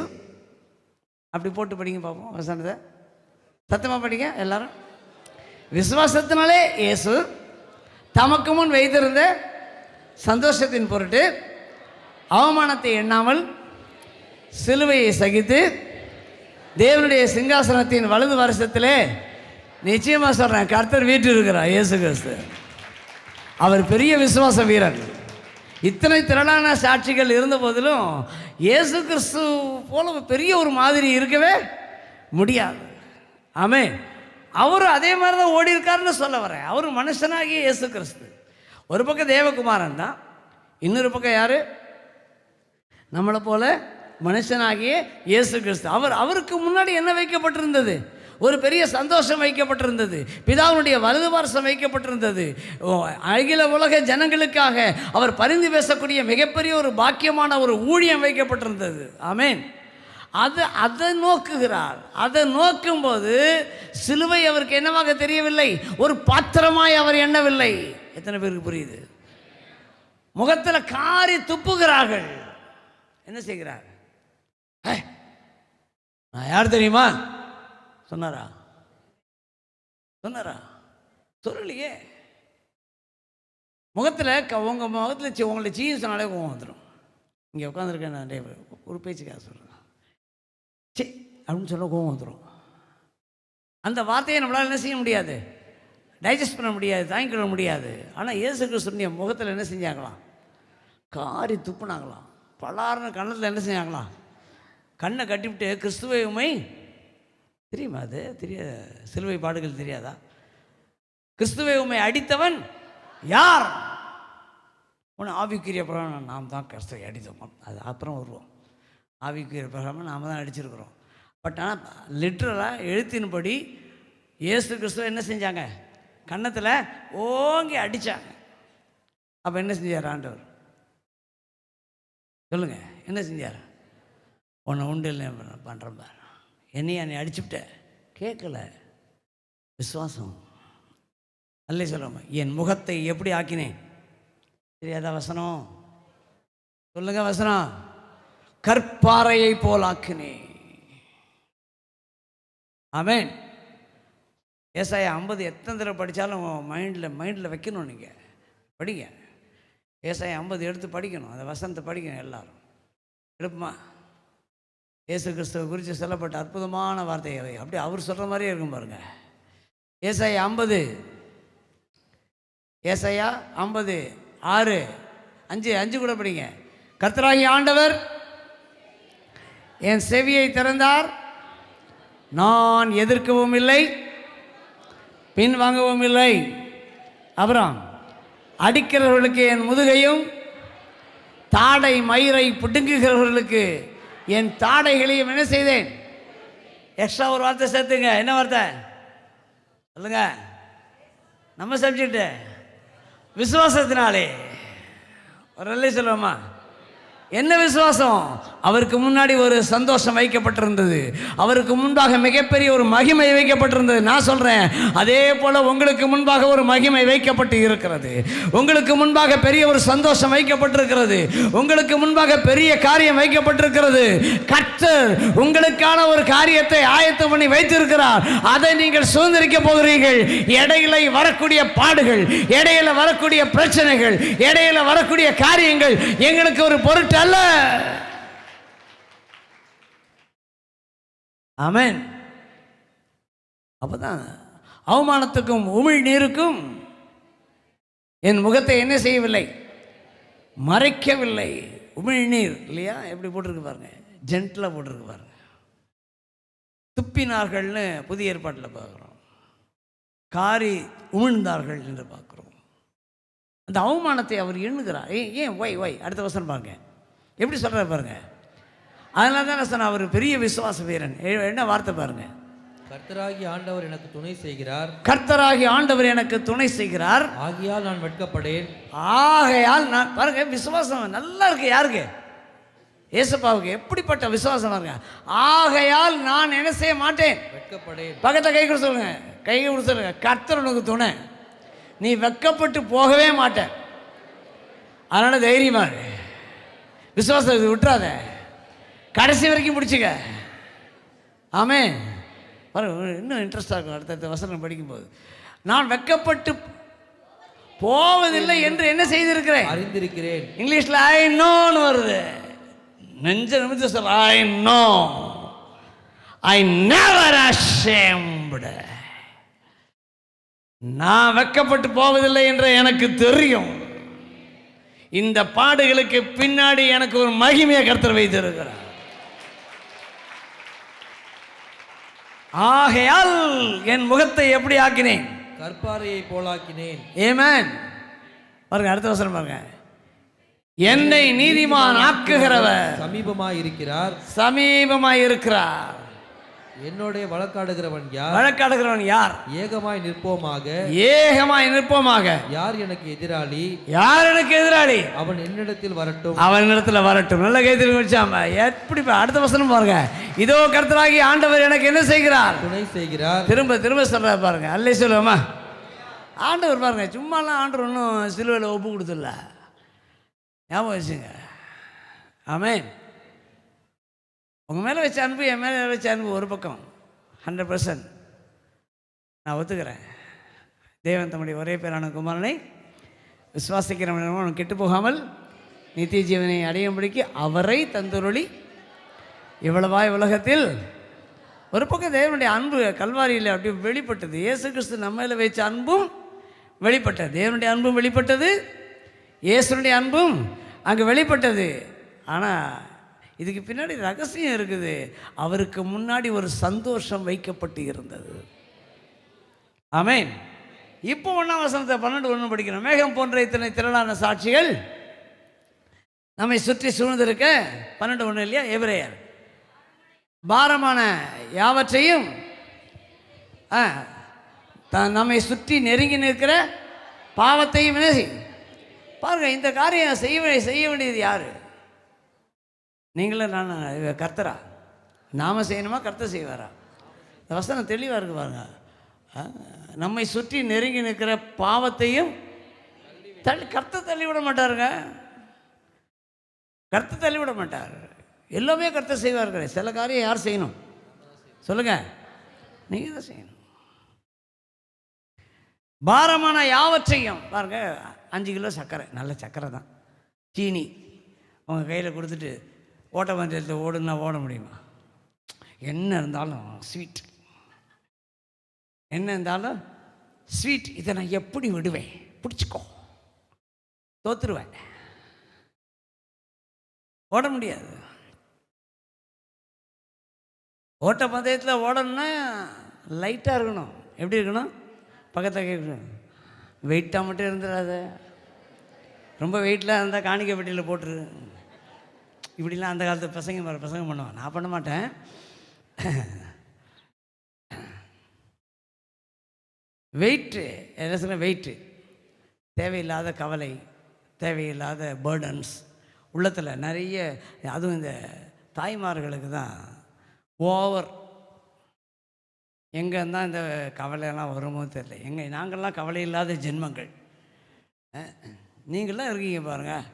அப்படி போட்டு படிங்க பார்ப்போம் வசனத்தை, சத்தமாக படிங்க எல்லாரும். விசுவாசத்தினாலே இயேசு தமக்கு முன் வைத்திருந்த சந்தோஷத்தின் பொருட்டு அவமானத்தை எண்ணாமல் சிலுவையை சகித்து தேவனுடைய சிங்காசனத்தின் வலது வருஷத்திலே, நிச்சயமாக சொல்கிறேன், கர்த்தர் வீட்டு இருக்கிறார் இயேசு கிறிஸ்து. அவர் பெரிய விசுவாச வீரர். இத்தனை திரளான சாட்சிகள் இருந்த போதிலும் இயேசு கிறிஸ்து போல பெரிய ஒரு மாதிரி இருக்கவே முடியாது. ஆமே, அவரும் அதே மாதிரி தான் ஓடி இருக்காருன்னு சொல்ல வரேன். அவர் மனுஷனாகிய இயேசு கிறிஸ்து. ஒரு பக்கம் தேவகுமாரன் தான், இன்னொரு பக்கம் யார்? நம்மளை போல மனுஷனாகிய இயேசு கிறிஸ்து. அவருக்கு முன்னாடி என்ன வைக்கப்பட்டிருந்தது? ஒரு பெரிய சந்தோஷம் வைக்கப்பட்டிருந்தது. பிதாவுடைய வலது பார்சம் வைக்கப்பட்டிருந்தது. அகில உலக ஜனங்களுக்காக அவர் பரிந்து பேசக்கூடிய மிகப்பெரிய ஒரு பாக்கியமான ஒரு ஊழியம் வைக்கப்பட்டிருந்தது. ஆமென். அதை நோக்குகிறார். அதை நோக்கும்போது சிலுவை அவருக்கு என்னவாக தெரியவில்லை, ஒரு பாத்திரமாய் அவர் எண்ணவில்லை. எத்தனை பேருக்கு புரியுது? முகத்தில் காரி துப்புகிறார்கள். என்ன செய்கிறார்? நான் யார் தெரியுமா சொன்னாரா? சொல்லலையே. முகத்தில் உங்கள் முகத்தில் உங்களை சீன்னு சொன்னாலே கோவம் வந்துடும். இங்கே உட்காந்துருக்கேன் நான் ஒரு பேச்சுக்காக சொல்கிறேன், சே அப்படின்னு சொல்ல கோவம் வந்துடும். அந்த வார்த்தையை நம்மளால் என்ன செய்ய முடியாது, டைஜஸ்ட் பண்ண முடியாது, தாங்கிக் கொள்ள முடியாது. ஆனால் இயேசு கிறிஸ்துவின் முகத்தில் என்ன செஞ்சாங்களாம், காரி துப்புனாங்களாம். பலார்னு கண்ணத்தில் என்ன செஞ்சாங்களாம், கண்ணை கட்டிவிட்டு கிறிஸ்துவை உமை தெரியுமா, அது தெரியாது, சிலுவை பாடுகள் தெரியாதா? கிறிஸ்துவை உமை அடித்தவன் யார்? ஒன்று ஆவிக்குரிய பிரகாரம் நாம் தான் கிறிஸ்துவை அடித்தோம், அது அப்புறம் வருவோம். ஆவிக்குரிய பிரகாரம் நாம் தான் அடிச்சிருக்கிறோம். பட் ஆனால் லிட்ரலாக எழுத்தின்படி இயேசு கிறிஸ்துவ என்ன செஞ்சாங்க, கன்னத்தில் ஓங்கி அடித்தாங்க. அப்போ என்ன செஞ்சார் ஆண்டவர் சொல்லுங்கள், என்ன செஞ்சார்? உன்னை உண்டு இல்லை பண்ணுறேன் பாரு, என்னையா நீ அடிச்சுவிட்ட, கேட்கல, விசுவாசம் அல்லே சொல்லாம. என் முகத்தை எப்படி ஆக்கினேன் தெரியாதா வசனம்? சொல்லுங்க வசனம். கற்பாறையை போல் ஆக்கினேன். ஆமென். ஏசாயா 50 எத்தனை தடவை படித்தாலும் மைண்டில் வைக்கணும். நீங்கள் படிங்க, ஏசாயா 50 எடுத்து படிக்கணும், அந்த வசனத்தை படிக்கணும் எல்லாரும். எடுப்புமா, இயேசு கிறிஸ்துவை குறித்து சொல்லப்பட்ட அற்புதமான வார்த்தைகளை அப்படி அவர் சொல்கிற மாதிரியே இருக்கும் பாருங்க. ஏசாயா 50 6 5 கூட படிங்க. கர்த்தராகிய ஆண்டவர் என் செவியை திறந்தார், நான் எதிர்க்கவும் இல்லை பின் வாங்கவும் இல்லை. அப்புறம் அடிக்கிறவர்களுக்கு என் முதுகையும் தாடை மயிரை பிடுங்குகிறவர்களுக்கு என் தாடைகளையும் என்ன செய்தேன். எக்ஸ்ட்ரா ஒரு வார்த்தை சேர்த்துங்க. என்ன வார்த்தை சொல்லுங்க? நம்ம சப்ஜெக்டு விசுவாசத்தினாலே. ஒரு நல்ல சொல்லுவோமா? என்ன விசுவாசம்? அவருக்கு முன்னாடி ஒரு சந்தோஷம் வைக்கப்பட்டிருந்தது, அவருக்கு முன்பாக மிகப்பெரிய ஒரு மகிமை வைக்கப்பட்டிருந்தது. நான் சொல்கிறேன், அதே போல் உங்களுக்கு முன்பாக ஒரு மகிமை வைக்கப்பட்டு இருக்கிறது, உங்களுக்கு முன்பாக பெரிய ஒரு சந்தோஷம் வைக்கப்பட்டிருக்கிறது, உங்களுக்கு முன்பாக பெரிய காரியம் வைக்கப்பட்டிருக்கிறது. கர்த்தர் உங்களுக்கான ஒரு காரியத்தை ஆயத்தம் பண்ணி வைத்திருக்கிறார், அதை நீங்கள் சுதந்திரிக்க போகிறீர்கள். இடையில வரக்கூடிய பாடுகள், இடையில வரக்கூடிய பிரச்சனைகள், இடையில வரக்கூடிய காரியங்கள் எங்களுக்கு ஒரு பொருட்டு அல்ல. ஆமென். அப்பதான் அவமானத்துக்கும் உமிழ் நீருக்கும் என் முகத்தை என்ன செய்யவில்லை, மறைக்கவில்லை. உமிழ் நீர் இல்லையா, எப்படி போட்டிருக்கு பாருங்க, ஜென்டிலாக போட்டிருக்கு பாருங்க. துப்பினார்கள்னு புதிய ஏற்பாட்டில் பார்க்குறோம், காரி உமிழ்ந்தார்கள் என்று பார்க்குறோம். அந்த அவமானத்தை அவர் எண்ணுகிறார். ஏன் ஒய் அடுத்த வசனம் பாருங்க, எப்படி சொல்கிறார் பாருங்க. அதனால தான் நான் சொன்னேன், அவர் பெரிய விசுவாச வீரன். என்ன வார்த்தை பாருங்க, கர்த்தராகிய ஆண்டவர் எனக்கு துணை செய்கிறார், கர்த்தராகிய ஆண்டவர் எனக்கு துணை செய்கிறார், ஆகையால் நான் வெட்கப்படேன். ஆகையால் நான் பாருங்க, விசுவாசம் நல்லா இருக்கு யாருக்கு? ஏசப்பாவுக்கு. எப்படிப்பட்ட விசுவாசம் பாருங்க. ஆகையால் நான் என்ன செய்ய மாட்டேன், வெட்கப்படேன். பக்கத்தில் கை கொடுத்து சொல்லுங்க, கை கொடுத்து சொல்லுங்க, கர்த்தர் உனக்கு துணை, நீ வெட்கப்பட்டு போகவே மாட்ட. அதனால தைரியமா விசுவாசத்தை விட்டுறாத, கடைசி வரைக்கும் பிடிச்சிக்க. ஆமென். பாருங்க, இன்னும் இன்ட்ரெஸ்டாக இருக்கும் அடுத்த வசனம் படிக்கும்போது. நான் வெட்கப்பட்டு போவதில்லை என்று என்ன செய்திருக்கிறேன், அறிந்திருக்கிறேன். இங்கிலீஷில் ஐ நோன்னு வருது. நெஞ்ச நிமித்து சொல்ற, I know, I never ashamed. நான் வெட்கப்பட்டு போவதில்லை என்று எனக்கு தெரியும். இந்த பாடுகளுக்கு பின்னாடி எனக்கு ஒரு மகிமையை கர்த்தர் வைத்திருக்கிறார். ஆகையால் என் முகத்தை எப்படி ஆக்கினேன், கற்பாறையை போலாக்கினேன். ஆமென். பாருங்க அடுத்த வசனம் பாருங்க. என்னை நீதிமான் ஆக்குகிறவர் சமீபமாய் இருக்கிறார், சமீபமாய் இருக்கிறார். என்னோட வழக்காடுகிறவன் யார், வழக்காடுகிறவன் யார்? ஏகமாய் நிற்போமாக, ஏகமாய் நிற்போமாக. யார் எனக்கு எதிராளி, யார் எனக்கு எதிராளி, அவன் என்னிடத்தில் வரட்டும், அவன் இடத்துல வரட்டும். நல்ல கைத்தில் வச்சாம எப்படி அடுத்த வசனம் பாருங்க. இதோ கர்த்தராகிய ஆண்டவர் எனக்கு என்ன செய்கிறார், துணை செய்கிறார். திரும்ப திரும்ப சொல்ற பாருங்க. அல்லே சொல்லுவோமா? ஆண்டவர் பாருங்க, சும்மாலாம் ஆண்டவர் ஒன்றும் சிலுவையில் ஒப்பு கொடுத்துடல, ஞாபகம் வச்சுங்க. ஆமென். உங்கள் மேலே வச்ச அன்பு, என் மேலே வச்ச அன்பு ஒரு பக்கம் 100% நான் ஒத்துக்கிறேன். தேவன் தம்முடைய ஒரே பேரான குமாரனை விசுவாசிக்கிறவன் கெட்டு போகாமல் நித்திய ஜீவனை அடையும்படிக்கு அவரை தந்துருளி இவ்வளவாய் உலகத்தில் ஒரு பக்கம் தேவனுடைய அன்பு கல்வாரியில் அப்படி வெளிப்பட்டது. இயேசு கிறிஸ்து நம்ம மேலே வைச்ச அன்பும் வெளிப்பட்டது, தேவனுடைய அன்பும் வெளிப்பட்டது, இயேசுனுடைய அன்பும் அங்கே வெளிப்பட்டது. ஆனால் இதுக்கு பின்னாடி ரகசியம் இருக்குது. அவருக்கு முன்னாடி ஒரு சந்தோஷம் வைக்கப்பட்டு இருந்தது. ஆமென். இப்போ 1ஆம் வசனத்தை 12:1 படிக்கிறோம். மேகம் போன்ற இத்தனை திரளான சாட்சிகள் நம்மை சுற்றி சூழ்ந்திருக்க 12:1 இல்லையா? எபிரேயர் பாரமான யாவற்றையும் நம்மை சுற்றி நெருங்கி நிற்கிற பாவத்தையும் பாருங்க. இந்த காரியம் செய்ய வேண்டியது யாரு? நீங்களும் நான் கர்த்தரா? நாம செய்யணுமா கர்த்தர் செய்வாரா? இந்த வசனம் தெளிவாக இருக்கு பாருங்க. நம்மை சுற்றி நெருங்கி நிற்கிற பாவத்தையும் கர்த்தர் தள்ளிவிட மாட்டாருங்க. கர்த்தர் தள்ளிவிட மாட்டார். எல்லாமே கர்த்தர் செய்வார்கள். சில காரியம் யார் செய்யணும் சொல்லுங்க? நீங்கள் தான் செய்யணும். பாரமான யாவற்றையும் பாருங்க. 5 கிலோ சர்க்கரை, நல்ல சர்க்கரை தான், சீனி உங்கள் கையில் கொடுத்துட்டு ஓட்டப்பந்தயத்தில் ஓடுன்னா ஓட முடியுமா? என்ன இருந்தாலும் ஸ்வீட், என்ன இருந்தாலும் ஸ்வீட், இதை நான் எப்படி விடுவேன்? பிடிச்சிக்கோ, தோத்துருவேன், ஓட முடியாது. ஓட்டப்பந்தயத்தில் ஓடணும்னா லைட்டாக இருக்கணும். எப்படி இருக்கணும்? பக்கத்தில் கேட்கணும். வெயிட்டாக மட்டும் இருந்துடாத. ரொம்ப வெயிட்லாம் இருந்தால் காணிக்கை பெட்டியில் போட்டுரு. இப்படிலாம் அந்த காலத்து பசங்க பண்ணுவான். நான் பண்ண மாட்டேன். வெயிட்டு என்ன சொன்ன? வெயிட்டு தேவையில்லாத கவலை, தேவையில்லாத பேர்டன்ஸ் உள்ளத்தில் நிறைய. அதுவும் இந்த தாய்மார்களுக்கு தான் ஓவர். எங்கே இருந்தால் இந்த கவலையெல்லாம் வருமோ தெரியல. நாங்கள்லாம் கவலை இல்லாத ஜென்மங்கள். நீங்களாம் இருக்கீங்க பாருங்கள்.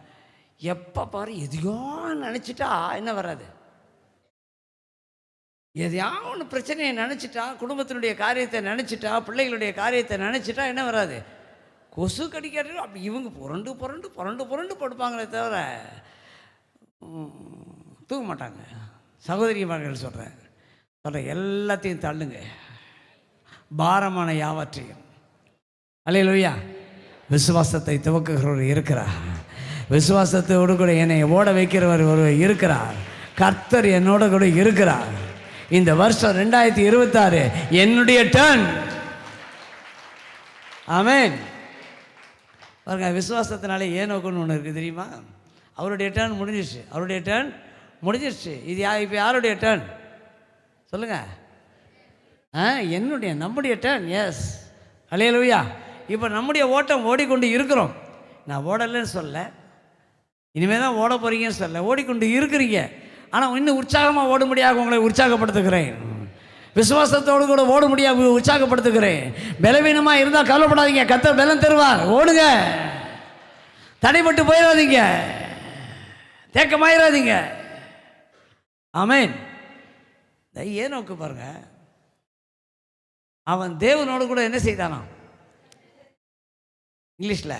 எப்போ பாரு எதையோ நினச்சிட்டா என்ன வராது? எதையா ஒன்று பிரச்சனையை நினச்சிட்டா, குடும்பத்தினுடைய காரியத்தை நினச்சிட்டா, பிள்ளைகளுடைய காரியத்தை நினச்சிட்டா என்ன வராது? கொசு கடிக்கிறது. அப்படி இவங்க புரண்டு புரண்டு புரண்டு புரண்டு படுப்பாங்களே தவிர தூக்க மாட்டாங்க. சகோதரிமார்கள் சொல்கிறேன், எல்லாத்தையும் தள்ளுங்க, பாரமான யாவற்றையும். அல்லேலூயா. விசுவாசத்தை துவக்குகிறவர் இருக்கிறார். விசுவாசத்தோடு கூட என்னை ஓட வைக்கிறவர் ஒருவர் இருக்கிறார். கர்த்தர் என்னோட கூட இருக்கிறார். இந்த வருஷம் 2026 என்னுடைய டர்ன். ஆமென். பாருங்க, விசுவாசத்தினாலே ஏனோக்குன்னு ஒன்று இருக்குது தெரியுமா? அவருடைய டர்ன் முடிஞ்சிருச்சு. அவருடைய டர்ன் முடிஞ்சிருச்சு. இது இப்போ யாருடைய டர்ன் சொல்லுங்க? என்னுடைய, நம்முடைய டர்ன். எஸ், அல்லேலூயா. இப்போ நம்முடைய ஓட்டம் ஓடிக்கொண்டு இருக்கிறோம். நான் ஓடலைன்னு சொல்ல, இனிமேல் தான் ஓட போகிறீங்கன்னு சொல்ல, ஓடிக்கொண்டு இருக்கிறீங்க. ஆனால் இன்னும் உற்சாகமாக ஓட முடியாது. உங்களை உற்சாகப்படுத்துகிறேன். விசுவாசத்தோடு கூட ஓட முடியாது, உற்சாகப்படுத்துகிறேன். பலவீனமாக இருந்தால் கவலைப்படாதீங்க, கர்த்தர் பலம் தருவார். ஓடுங்க, தடைப்பட்டு போயிடாதீங்க, தேக்கமாயிடாதீங்க. ஆமென். ஏனோக்கு பாருங்க, அவன் தேவனோடு கூட என்ன செய்தானா? இங்கிலீஷில்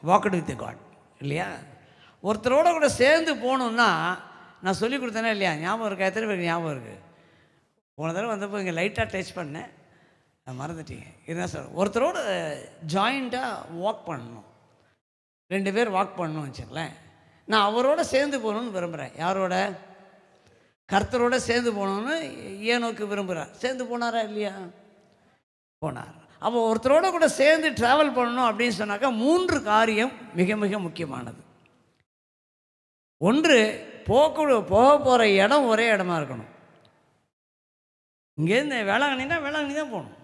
வாக்கட் வித் காட் இல்லையா? ஒருத்தரோட கூட சேர்ந்து போகணுன்னா நான் சொல்லி கொடுத்தேனே இல்லையா? ஞாபகம் இருக்கா? எத்தனை பேருக்கு ஞாபகம் இருக்குது? போன தடவை வந்தப்போ இங்கே லைட்டாக டச் பண்ணேன், மறந்துட்டீங்க. இதுதான் சார், ஒருத்தரோட ஜாயிண்ட்டாக வாக் பண்ணணும். 2 பேர் வாக் பண்ணணும் வச்சுங்களேன். நான் அவரோட சேர்ந்து போகணுன்னு விரும்புகிறேன். யாரோட? கர்த்தரோட சேர்ந்து போகணுன்னு ஏனோக்கு விரும்புகிறார். சேர்ந்து போனாரா இல்லையா? போனார். அப்போ ஒருத்தரோட கூட சேர்ந்து ட்ராவல் பண்ணணும் அப்படின்னு சொன்னாக்கா 3 காரியம் மிக மிக முக்கியமானது. ஒன்று, போக போகிற இடம் ஒரே இடமா இருக்கணும். இங்கேருந்து வேளாங்கண்ணினா வேளாங்கண்ணி தான் போகணும்.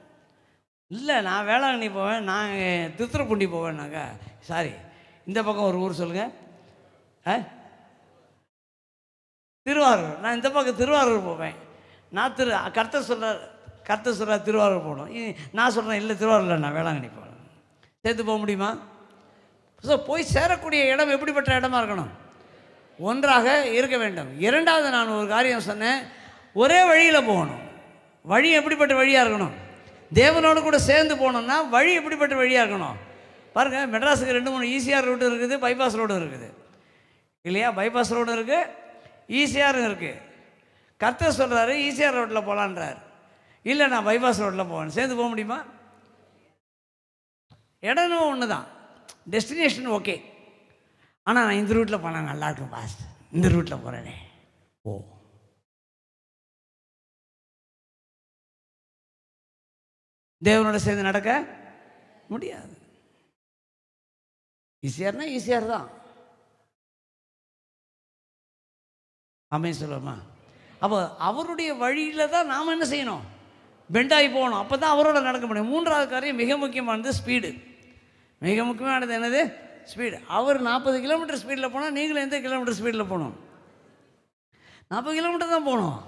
இல்லை நான் வேளாங்கண்ணி போவேன், நான் திருத்துறைப்பூண்டி போவேன்னாக்கா, சாரி இந்த பக்கம் ஒரு ஊர் சொல்லுங்கள், திருவாரூர். நான் இந்த பக்கம் திருவாரூர் போவேன். நான் கர்த்தர் சொல்கிறார் திருவாரூர் போகணும். நான் சொல்கிறேன் இல்லை திருவாரூரில் நான் வேளாங்கண்ணி போகிறேன். சேர்த்து போக முடியுமா? ஸோ போய் சேரக்கூடிய இடம் எப்படிப்பட்ட இடமா இருக்கணும்? ஒன்றாக இருக்க வேண்டும். 2வது, நான் ஒரு காரியம் சொன்னேன், ஒரே வழியில் போகணும். வழி எப்படிப்பட்ட வழியாக இருக்கணும்? தேவனோடு கூட சேர்ந்து போகணுன்னா வழி எப்படிப்பட்ட வழியாக இருக்கணும்? பாருங்கள், மெட்ராஸுக்கு 2-3 ஈசிஆர் ரோடு இருக்குது, பைபாஸ் ரோடு இருக்குது இல்லையா? பைபாஸ் ரோடு இருக்குது, ஈசிஆரும் இருக்குது. கர்த்தர் சொல்கிறாரு ஈசிஆர் ரோட்டில் போகலான்றார். இல்லை நான் பைபாஸ் ரோட்டில் போவேன். சேர்ந்து போக முடியுமா? இடமும் ஒன்று தான், டெஸ்டினேஷன் ஓகே. ஆனால் நான் இந்த ரூட்டில் போனால் நல்லாயிருக்கும் பாஸ், இந்த ரூட்டில் போகிறேனே. ஓ, தேவனோட சேர்ந்து நடக்க முடியாது. ஈஸியார்னா ஈஸியார் தான். ஆமென் சொல்லுவோமா? அப்போ அவருடைய வழியில் தான் நாம் என்ன செய்யணும்? பெண்டாகி போகணும். அப்போ தான் அவரோட நடக்க முடியும். மூன்றாவது காரியம் மிக முக்கியமானது ஸ்பீடு. மிக முக்கியமானது என்னது? ஸ்பீடு. அவர் 40 கிலோமீட்டர் ஸ்பீடில் போனால் நீங்களும் எந்த கிலோமீட்டர் ஸ்பீடில் போகணும்? 40 கிலோமீட்டர் தான் போகணும்.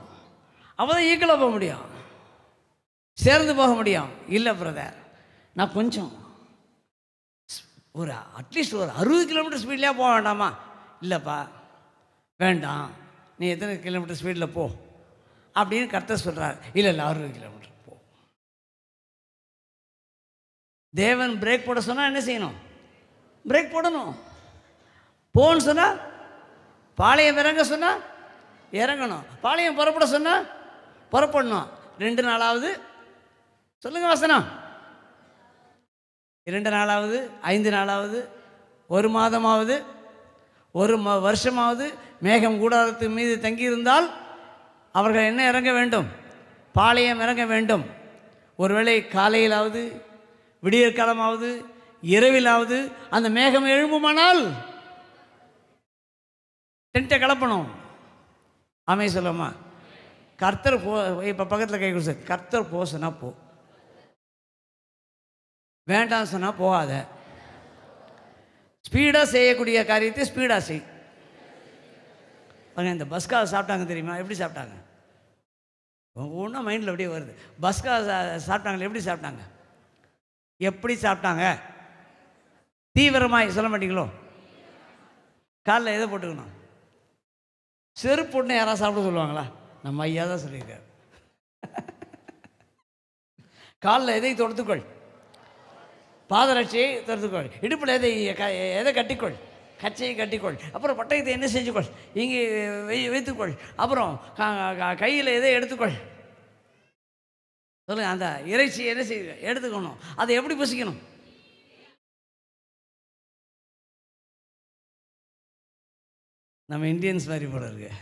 அப்போ தான் ஈக்குவலாக போக முடியும், சேர்ந்து போக முடியும். இல்லை பிரதர், நான் கொஞ்சம் ஒரு அட்லீஸ்ட் ஒரு 60 கிலோமீட்டர் ஸ்பீட்லேயே போக வேண்டாமா? இல்லைப்பா வேண்டாம், நீ எத்தனை கிலோமீட்டர் ஸ்பீடில் போ அப்படின்னு கர்த்தர் சொல்கிறார். இல்லை 60 கிலோமீட்டர் போ. தேவன் பிரேக் போட சொன்னால் என்ன செய்யணும்? பிரேக் போடணும். போன்னு சொன்னால் பாளையம் இறங்க சொன்னால் இறங்கணும். பாளையம் புறப்பட சொன்னால் புறப்படணும். 2 நாளாவது சொல்லுங்கள் வசனம். 2 நாளாவது, 5 நாளாவது, 1 மாதமாவது, 1 வருஷமாவது மேகம் கூடாரத்தின் மீது தங்கியிருந்தால் அவர்கள் என்ன இறங்க வேண்டும்? பாளையம் இறங்க வேண்டும். ஒருவேளை காலையிலாவது, விடியற்காலமாவது, இரவிலாவது அந்த மேகம் எழும்புமானால் டென்ட்டை கலப்பணும். ஆமென் சொல்லுமா? கர்த்தர் போ. இப்போ பக்கத்தில் கை கொடுத்து, கர்த்தர் போ சொன்னால் போ, வேண்டாம் சொன்னால் போகாத. ஸ்பீடாக செய்யக்கூடிய காரியத்தை ஸ்பீடாக செய். பாருங்க, இந்த பஸ்கா சாப்பிட்டாங்க தெரியுமா? எப்படி சாப்பிட்டாங்க? ஒன்றும் மைண்டில் அப்படியே வருது. பஸ்கா சாப்பிட்டாங்களே, எப்படி சாப்பிட்டாங்க? எப்படி சாப்பிட்டாங்க? தீவிரமாய் சொல்ல மாட்டீங்களோ? காலில் எதை போட்டுக்கணும்? செருப்பு போட்டுன்னு யாராவது சாப்பிட சொல்லுவாங்களா? நம்ம ஐயா தான் சொல்லியிருக்காரு. காலில் எதை தொடுத்துக்கொள், பாதரட்சியை தொடுத்துக்கொள், இடுப்பில் எதை கட்டிக்கொள், கச்சையை கட்டிக்கொள், அப்புறம் பட்டயத்தை என்ன செஞ்சுக்கொள், இங்கே வைத்துக்கொள், அப்புறம் கையில் எதை எடுத்துக்கொள். சொல்லுங்கள், அந்த இறைச்சி என்ன செய்ய எடுத்துக்கணும். அதை எப்படி புசிக்கணும்? நம்ம இந்தியன்ஸ் மாதிரி போல இருக்கு.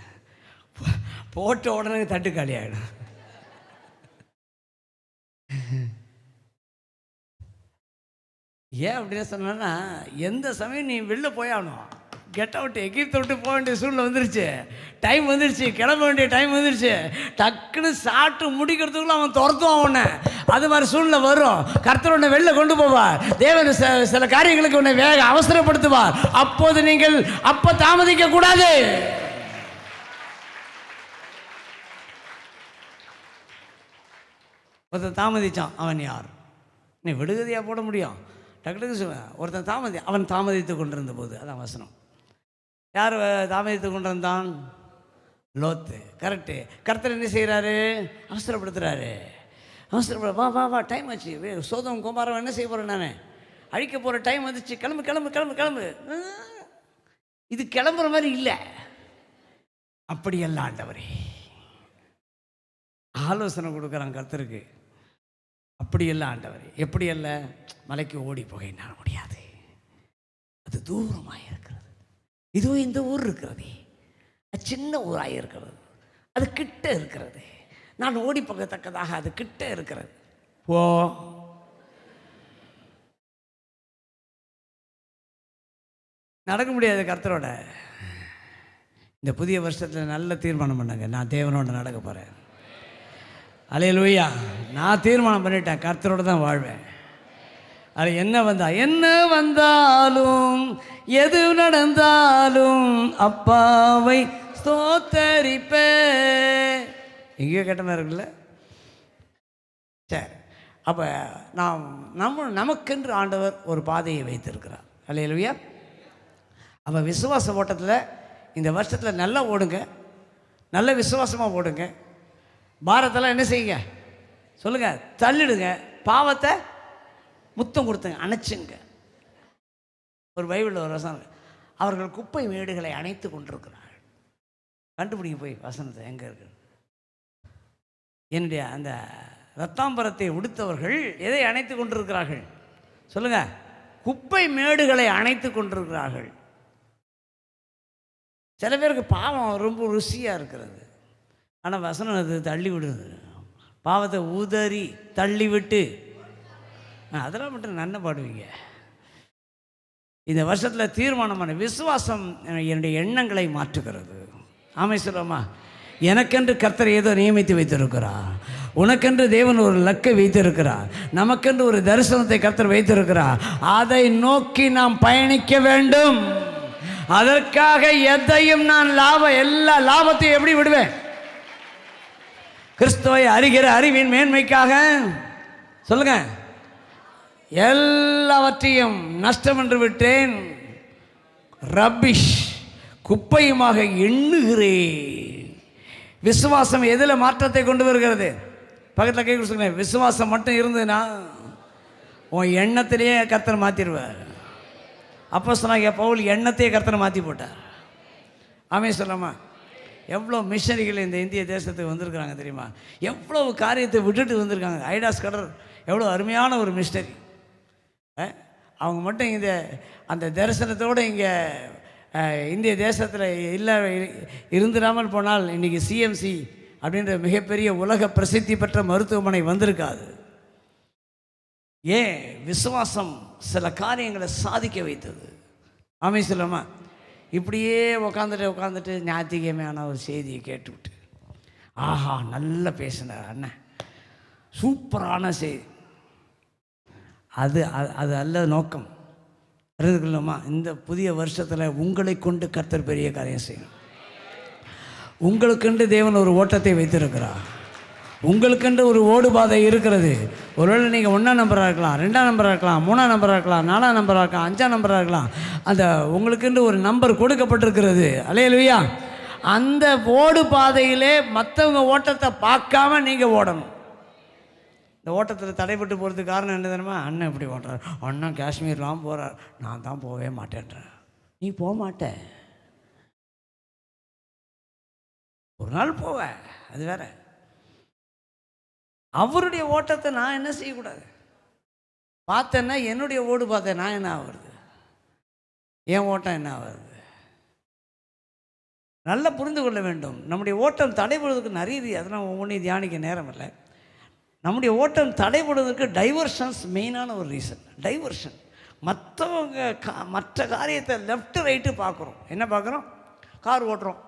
போட்ட உடனே தட்டு காலி ஆகிடும். ஏன் அப்படின்னு சொன்னா, எந்த சமயம் நீ வெளில போயாகணும், கெட் அவுட், எகிப்தை விட்டு போக வேண்டிய சூழ்நிலை வந்துருச்சு, டைம் வந்துருச்சு, கிளம்ப வேண்டிய டைம் வந்துருச்சு, டக்குன்னு சாப்பிட்டு முடிக்கிறதுக்குள்ள அவன் துரத்துவான் உன்னை. அது மாதிரி சூழ்நிலை வரும். கர்த்தர் உன்னை வெளில கொண்டு போவார். தேவன் சில காரியங்களுக்கு உன்னை வேக அவசரப்படுத்துவார். அப்போது நீங்கள் தாமதிக்க கூடாது. ஒருத்தன் தாமதிச்சான், அவன் யார்? நீ விடுகதையாக போட முடியும்? டக்கு சொல்லுவேன். ஒருத்தன் அவன் தாமதித்து கொண்டிருந்த போது, அதான் வசனம். யார் தாமதித்து கொண்டிருந்தான்? லோத்து. கரெக்டு. கர்த்தர் என்ன செய்கிறாரு? அவசரப்படுத்துகிறாரு. வா வா வா, டைம் ஆச்சு. சோதம் குமாரம் என்ன செய்ய போகிறேன்? நான் அழிக்க போகிற டைம் வந்துச்சு. கிளம்பு கிளம்பு கிளம்பு கிளம்பு. இது கிளம்புற மாதிரி இல்லை. அப்படியெல்லாம் ஆண்டவரே ஆலோசனை கொடுக்குறான் கர்த்தருக்கு. அப்படியெல்லாம் ஆண்டவரே, எப்படி அல்ல, மலைக்கு ஓடி போக என்னால் முடியாது, அது தூரமாக இருக்கிறது. இதோ இந்த ஊர் இருக்கிறது, அது சின்ன ஊராக இருக்கிறது, அது கிட்ட இருக்கிறது, நான் ஓடி போகத்தக்கதாக அது கிட்ட இருக்கிறது. போ. நடக்க முடியாது கர்த்தரோட. இந்த புதிய வருஷத்தில் நல்ல தீர்மானம் பண்ணுங்க, நான் தேவனோட நடக்க போகிறேன். அல்லேலூயா. நான் தீர்மானம் பண்ணிட்டேன், கர்த்தரோட தான் வாழ்வேன். அது என்ன வந்தாலும் எது நடந்தாலும் அப்பாவை ஸ்தோத்தரிப்பே. எங்கேயோ கேட்ட மாதிரி இருக்குல்ல? சரி, அப்போ நமக்கென்று ஆண்டவர் ஒரு பாதையை வைத்திருக்கிறார். அல்லேலூயா. அப்போ விசுவாச ஓட்டத்தில் இந்த வருஷத்தில் நல்லா ஓடுங்க, நல்ல விசுவாசமாக ஓடுங்க. பாரத்தெல்லாம் என்ன செய்யுங்க? சொல்லுங்கள், தள்ளிடுங்க. பாவத்தை முத்தம் கொடுத்துங்க, அணைச்சுங்க. ஒரு பைபிளில் ஒரு வசனம், அவர்கள் குப்பை மேடுகளை அணைத்து கொண்டிருக்கிறார்கள். கண்டுபிடிங்க போய் வசனத்தை, எங்கே இருக்கு? என்னுடைய அந்த ரத்தாம்பரத்தை உடுத்தவர்கள் எதை அணைத்து கொண்டிருக்கிறார்கள் சொல்லுங்க? குப்பை மேடுகளை அணைத்து கொண்டிருக்கிறார்கள். சில பேருக்கு பாவம் ரொம்ப ருசியாக இருக்கிறது, ஆனால் வசனம் அது தள்ளி விடுது. பாவத்தை உதறி தள்ளி விட்டு அதெல்லாம் மட்டும் நன்ன பாடுவீங்க. இந்த வருஷத்தில் தீர்மானமான விசுவாசம் என்னுடைய எண்ணங்களை மாற்றுகிறது. ஆமை சொல்லுமா? எனக்கென்று கர்த்தர் ஏதோ நியமித்து வைத்திருக்கிறார். உனக்கென்று தேவன் ஒரு லக்கை வைத்திருக்கிறார். நமக்கென்று ஒரு தரிசனத்தை கர்த்தர் வைத்திருக்கிறார். அதை நோக்கி நாம் பயணிக்க வேண்டும். அதற்காக எதையும் நான் எல்லா லாபத்தையும் எப்படி விடுவேன்? கிறிஸ்துவை அறிகிற அறிவின் மேன்மைக்காக சொல்லுங்க, எல்லாவற்றையும் நஷ்டம் என்று விட்டேன், ரப்பிஷ் குப்பையுமாக எண்ணுகிறேன். விசுவாசம் எதில் மாற்றத்தை கொண்டு வருகிறது? பக்கத்தில் கை கொடுங்க. விசுவாசம் மட்டும் இருந்ததுன்னா உன் எண்ணத்திலேயே கர்த்தர் மாற்றிடுவார். அப்போஸ்தலனாகிய பவுல் எண்ணத்தையே கர்த்தர் மாற்றி போட்டார். ஆமென் சொல்லாமா? எவ்வளோ மிஷனரிகள் இந்த இந்திய தேசத்துக்கு வந்திருக்கிறாங்க தெரியுமா? எவ்வளவு காரியத்தை விட்டுட்டு வந்திருக்காங்க. ஐடாஸ் கடர் எவ்வளோ அருமையான ஒரு மிஷனரி. அவங்க மட்டும் அந்த தரிசனத்தோடு இங்கே இந்திய தேசத்தில் இருந்துடாமல் போனால் இன்றைக்கி சிஎம்சி அப்படின்ற மிகப்பெரிய உலக பிரசித்தி பெற்ற மருத்துவமனை வந்திருக்காது. ஏன்? விசுவாசம் சில காரியங்களை சாதிக்க வைத்தது. ஆமென் சொல்லாமா? இப்படியே உட்காந்துட்டு ஞாயிற்றுக்கிழமையான ஒரு செய்தியை கேட்டுவிட்டு, ஆஹா நல்லா பேசினார் அண்ணன், சூப்பரான செய்தி. அது அல்ல நோக்கம். அறிந்துக்கொள்ளுமா? இந்த புதிய வருஷத்தில் உங்களை கொண்டு கர்த்தர் பெரிய காரியம் செய்யணும். உங்களுக்கென்று தேவன் ஒரு ஓட்டத்தை வைத்திருக்கிறார். உங்களுக்கென்று ஒரு ஓடுபாதை இருக்கிறது. ஒருவேளை நீங்கள் 1ஆம் நம்பராக இருக்கலாம், 2ஆம் நம்பராக இருக்கலாம், 3ஆம் நம்பராக இருக்கலாம், 4ஆம் நம்பராக இருக்கலாம், 5ஆம் நம்பராக இருக்கலாம். அந்த உங்களுக்கென்று ஒரு நம்பர் கொடுக்கப்பட்டிருக்கிறது. அல்லேலூயா. அந்த ஓடு பாதையிலே மற்றவங்க ஓட்டத்தை பார்க்காம நீங்கள் ஓடணும். இந்த ஓட்டத்தில் தடைப்பட்டு போகிறதுக்கு காரணம் என்ன தெரியுமா? அண்ணன் இப்படி ஓட்டுறார், அண்ணன் காஷ்மீர்லாம் போகிறார், நான் தான் போகவே மாட்டேன்றேன். நீ போக மாட்ட, ஒரு நாள் போவ, அது வேற. அவருடைய ஓட்டத்தை நான் என்ன செய்யக்கூடாது? பார்த்தேன்னா என்னுடைய ஓடு பார்த்தேன், நான் என்ன ஆகுறது? என் ஓட்டம் என்ன ஆகுறது? நல்லா புரிந்து கொள்ள வேண்டும். நம்முடைய ஓட்டம் தடைபடுவதற்கு நிறைய, அதெல்லாம் ஒவ்வொன்றையும் தியானிக்க நேரம் இல்லை. நம்முடைய ஓட்டம் தடைபடுவதற்கு டைவர்ஷன்ஸ் மெயினான ஒரு ரீசன். டைவர்ஷன். மற்ற காரியத்தை லெஃப்ட் ரைட்டு பார்க்குறோம். என்ன பார்க்குறோம்? கார் ஓட்டுறோம்,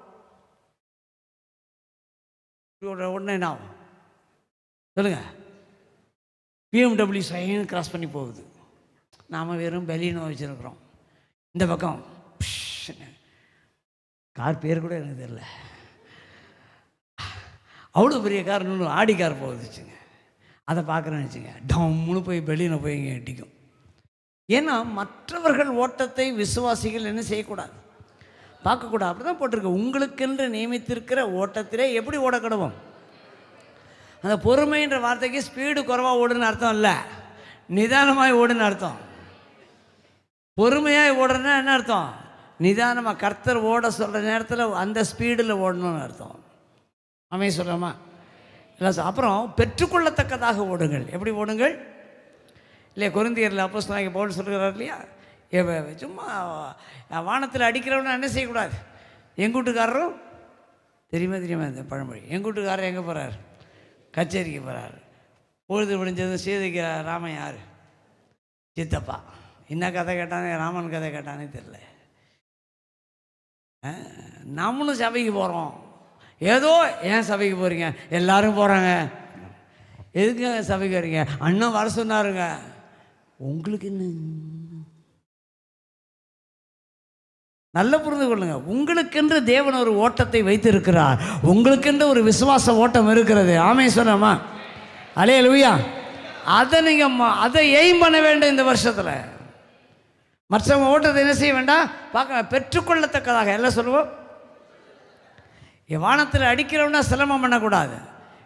உடனே என்ன ஆகும் சொல்லுங்க? பிஎம்டபிள்யூ சைன் கிராஸ் பண்ணி போகுது. நாம் வெறும் பெலினோ வச்சுருக்கிறோம். இந்த பக்கம் கார் பேர் கூட எனக்கு தெரியல, அவ்வளோ பெரிய கார், இன்னும் ஆடி கார் போகுதுச்சுங்க. அதை பார்க்குறேன்னு வச்சுங்க, டம்முன்னு போய் பெலினோ போய் இங்கே இடிக்கும். ஏன்னா மற்றவர்கள் ஓட்டத்தை விசுவாசிகள் என்ன செய்யக்கூடாது? பார்க்கக்கூடாது. அப்படி தான் போட்டிருக்கு. உங்களுக்கென்று நியமித்திருக்கிற ஓட்டத்திலே எப்படி ஓடக்கடுவோம்? அந்த பொறுமைன்ற வார்த்தைக்கு ஸ்பீடு குறைவாக ஓடுன்னு அர்த்தம் இல்லை, நிதானமாக ஓடுன்னு அர்த்தம். பொறுமையாக ஓடுறதுனா என்ன அர்த்தம்? நிதானமாக கர்த்தர் ஓட சொல்கிற நேரத்தில் அந்த ஸ்பீடில் ஓடணும்னு அர்த்தம். ஆமென் சொல்கிறோமா? இல்லை. அப்புறம் பெற்றுக்கொள்ளத்தக்கதாக ஓடுங்கள். எப்படி ஓடுங்கள்? இல்லையா? கொரிந்தியரில் அப்போஸ்தலனாகிய பவுல் சொல்கிறார் இல்லையா? சும்மா வானத்தில் அடிக்கிறவனா என்ன செய்யக்கூடாது? எங்கூட்டுக்காரரும் தெரியுமா இந்த பழமொழி? எங்கூட்டுக்காரர் எங்கே போகிறார்? கச்சேரிக்கு போகிறார். பொழுது விடிஞ்சதும் சீதைக்கு ராமன் யார்? சித்தப்பா. என்ன கதை கேட்டானே, ராமன் கதை கேட்டானே தெரியல. நம்மளும் சபைக்கு போகிறோம். ஏதோ ஏன் சபைக்கு போகிறீங்க? எல்லாரும் போகிறாங்க. எதுக்கு சபைக்கு வரீங்க? அண்ணன் வர சொன்னாருங்க. உங்களுக்கு என்ன? நல்ல புரிந்து கொள்ளுங்க. உங்களுக்கென்று தேவன் ஒரு ஓட்டத்தை வைத்திருக்கிறார். உங்களுக்கென்று ஒரு விசுவாச ஓட்டம் இருக்கிறது. ஆமென் சொன்னோமா? அல்லேலூயா. அதை நீங்கள் அதை எய்ம் பண்ண வேண்டும் இந்த வருஷத்தில். மற்றவங்க ஓட்டத்தை என்ன செய்ய வேண்டாம்? பார்க்க பெற்றுக்கொள்ளத்தக்கதாக எல்லாம் சொல்லுவோம். வானத்தில் அடிக்கிறவனா சிரமம் பண்ணக்கூடாது.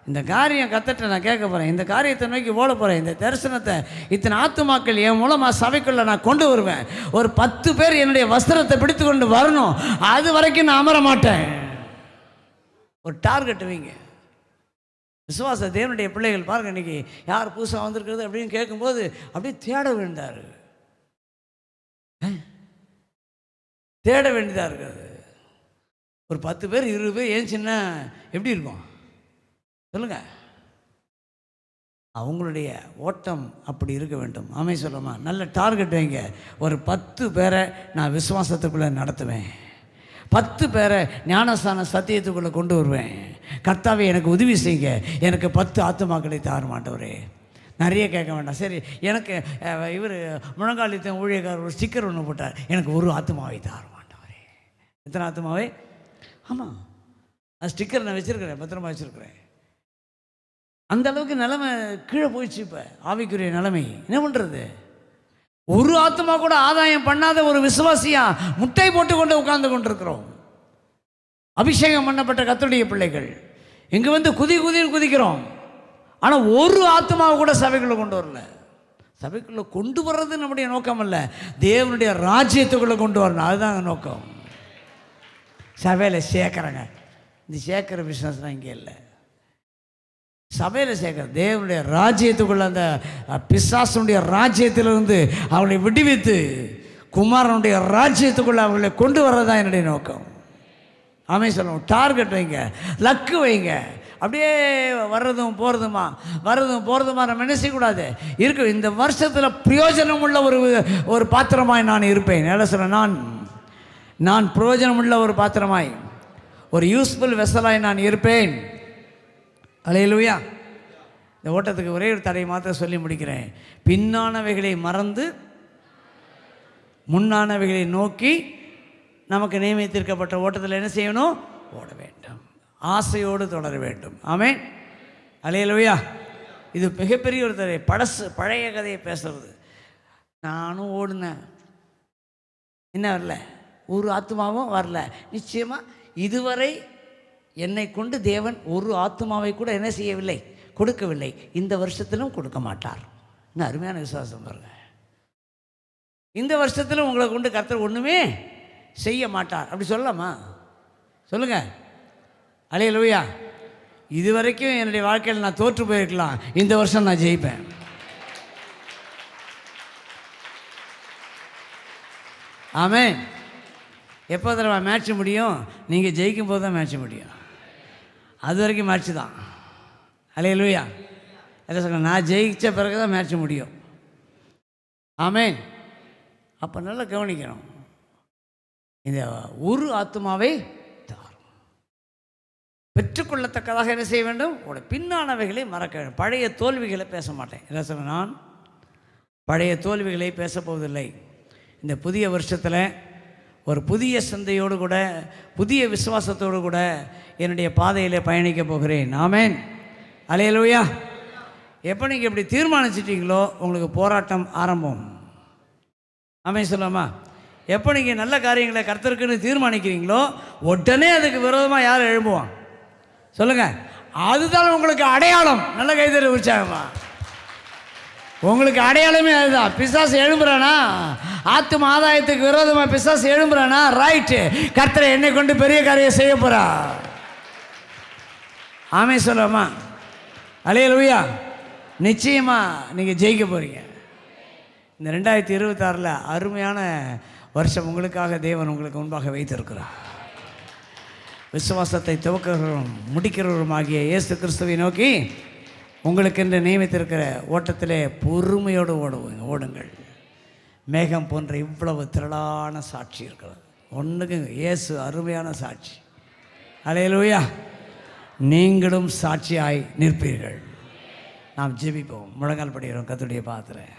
இந்த காரியம் கற்றுட்டு நான் கேட்க போகிறேன், இந்த காரியத்தை நோக்கி ஓட போகிறேன், இந்த தரிசனத்தை இத்தனை ஆத்துமாக்கள் என் மூலமாக சபைக்குள்ளே நான் கொண்டு வருவேன். ஒரு 10 பேர் என்னுடைய வஸ்திரத்தை பிடித்து கொண்டு வரணும். அது வரைக்கும் நான் அமர மாட்டேன். ஒரு டார்கெட் வைங்க. விசுவாச தேவனுடைய பிள்ளைகள் பாருங்கள், இன்றைக்கி யார் புதுசாக வந்திருக்கிறது அப்படின்னு கேட்கும்போது அப்படியே தேட வேண்டார், தேட வேண்டியதாக இருக்கிறது. ஒரு 10 பேர் 20 பேர் ஏஞ்சின்னா எப்படி இருக்கும் சொல்லுங்கள்? அவங்களுடைய ஓட்டம் அப்படி இருக்க வேண்டும். ஆமே சொல்லுமா? நல்ல டார்கெட் வைங்க. ஒரு 10 பேரை நான் விசுவாசத்துக்குள்ளே நடத்துவேன், 10 பேரை ஞானஸ்தான சத்தியத்துக்குள்ளே கொண்டு வருவேன். கர்த்தாவே எனக்கு உதவி செய்யுங்க, எனக்கு 10 ஆத்துமாக்களை தாரும் ஆண்டவரே. நிறைய கேட்க வேண்டாம். சரி, எனக்கு இவர் முழங்காலித்த ஊழியக்காரர் ஒரு ஸ்டிக்கர் ஒன்று போட்டார், எனக்கு ஒரு ஆத்துமாவை தாரும் ஆண்டவரே. எத்தனை ஆத்துமாவை? ஆமாம், அந்த ஸ்டிக்கர் நான் வச்சுருக்கிறேன், பத்திரமா வச்சுருக்கிறேன். அந்த அளவுக்கு நிலைமை கீழே போயிடுச்சு. இப்போ ஆவிக்குரிய நிலைமை என்ன பண்ணுறது? ஒரு ஆத்மா கூட ஆதாயம் பண்ணாத ஒரு விசுவாசியா முட்டை போட்டு கொண்டு உட்கார்ந்து கொண்டிருக்கிறோம். அபிஷேகம் பண்ணப்பட்ட கர்த்தருடைய பிள்ளைகள் இங்கே வந்து குதின்னு குதிக்கிறோம். ஆனால் ஒரு ஆத்மாவை கூட சபைக்குள்ளே கொண்டு வரல. சபைக்குள்ளே கொண்டு வர்றது நம்முடைய நோக்கம் அல்ல, தேவனுடைய ராஜ்யத்துக்குள்ளே கொண்டு வரணும், அதுதான் நோக்கம். சபையில் சேர்க்குறாங்க, இந்த சேர்க்குற பிஸ்னஸ்லாம் இங்கே இல்லை. சபையில் சேர்க்குற தேவனுடைய ராஜ்யத்துக்குள்ள, அந்த பிசாசனுடைய ராஜ்யத்திலிருந்து அவளை விடுவித்து குமாரனுடைய ராஜ்யத்துக்குள்ளே அவங்களை கொண்டு வர்றதான் என்னுடைய நோக்கம். ஆமே சொல்லணும். டார்கெட் வைங்க, லக்கு வைங்க. அப்படியே வர்றதும் போகிறதுமா நம்ம என்ன செய்யக்கூடாது இருக்கு. இந்த வருஷத்தில் பிரயோஜனம் உள்ள ஒரு பாத்திரமாய் நான் இருப்பேன். என்ன சொல்கிறேன்? நான் பிரயோஜனம் உள்ள ஒரு பாத்திரமாய், ஒரு யூஸ்ஃபுல் வெசலாய் நான் இருப்பேன். அல்லேலூயா. இந்த ஓட்டத்துக்கு ஒரே ஒரு தடை மாத்திரம் சொல்லி முடிக்கிறேன். பின்னானவைகளை மறந்து முன்னானவைகளை நோக்கி நமக்கு நியமித்திருக்கப்பட்ட ஓட்டத்தில் என்ன செய்யணும்? ஓட வேண்டும், ஆசையோடு தொடர வேண்டும். ஆமென். அல்லேலூயா. இது மிகப்பெரிய ஒரு தடை. பழைய கதையை பேசுறது. நானும் ஓடுனேன், என்ன வரல, ஒரு ஆத்மாவும் வரல. நிச்சயமாக இதுவரை என்னை கொண்டு தேவன் ஒரு ஆத்மாவை கூட என்ன செய்யவில்லை, கொடுக்கவில்லை. இந்த வருஷத்திலும் கொடுக்க மாட்டார். இன்னும் அருமையான விசுவாசம் பாருங்க. இந்த வருஷத்திலும் உங்களை கொண்டு கர்த்தர் ஒன்றுமே செய்ய மாட்டார். அப்படி சொல்லலாமா? சொல்லுங்க. அல்லேலூயா. இதுவரைக்கும் என்னுடைய வாழ்க்கையில் நான் தோற்று போயிருக்கலாம், இந்த வருஷம் நான் ஜெயிப்பேன். ஆமென். எப்போ தடவை மேட்ச் முடியும்? நீங்கள் ஜெயிக்கும் போது தான் மேட்ச் முடியும். அது வரைக்கும் மேட்ச்சு தான். அல்லேலூயா. என்ன சொல்ல, நான் ஜெயித்த பிறகு தான் மேட்ச் முடியும். ஆமென். அப்போ நல்லா கவனிக்கணும். இந்த ஒரு ஆத்மாவை தாரும் பெற்றுக்கொள்ளத்தக்கதாக என்ன செய்ய வேண்டும்? பின்னானவைகளை மறக்க வேண்டும். பழைய தோல்விகளை பேச மாட்டேன். என்ன சொல்ல, நான் பழைய தோல்விகளை பேசப்போவதில்லை. இந்த புதிய வருஷத்தில் ஒரு புதிய சிந்தையோடு கூட, புதிய விசுவாசத்தோடு கூட என்னுடைய பாதையில் பயணிக்க போகிறேன். ஆமென். அல்லேலூயா. எப்போ நீங்கள் இப்படி தீர்மானிச்சிட்டிங்களோ உங்களுக்கு போராட்டம் ஆரம்பம். ஆமென் சொல்லாமா? எப்போ நீங்கள் நல்ல காரியங்களை கர்த்தருக்குன்னு தீர்மானிக்கிறீங்களோ உடனே அதுக்கு விரோதமாக யார் எழும்புவான் சொல்லுங்கள்? அதுதான் உங்களுக்கு அடையாளம். நல்ல கைதறி உற்சாகமா. உங்களுக்கு அடையாளமே அதுதான். பிசாசு எழும்புறானா, ஆத்தும ஆதாயத்துக்கு விரோதமாக பிசாசு எழும்புறானா, ரைட்டு, கர்த்தரை என்னை கொண்டு பெரிய காரியம் செய்ய போறா. ஆமே சொல்லாமா? அல்லேலூயா. நிச்சயமாக நீங்கள் ஜெயிக்க போகிறீங்க. இந்த 2026 அருமையான வருஷம் உங்களுக்காக தேவன் உங்களுக்கு முன்பாக வைத்திருக்கிறார். விசுவாசத்தை துவக்கிறவரும் முடிக்கிறவருமாகிய இயேசு கிறிஸ்துவை நோக்கி உங்களுக்கென்று நியமித்திருக்கிற ஓட்டத்திலே பொறுமையோடு ஓடுங்கள். மேகம் போன்ற இவ்வளவு திரளான சாட்சி இருக்கிறது. ஒன்றுக்கு இயேசு அருமையான சாட்சி. அல்லேலூயா. நீங்களும் சாட்சியாய் நிற்பீர்கள். நாம் ஜெபிப்போம். முழங்கால் படிக்கிறோம். கர்த்தருடைய பாத்திரம்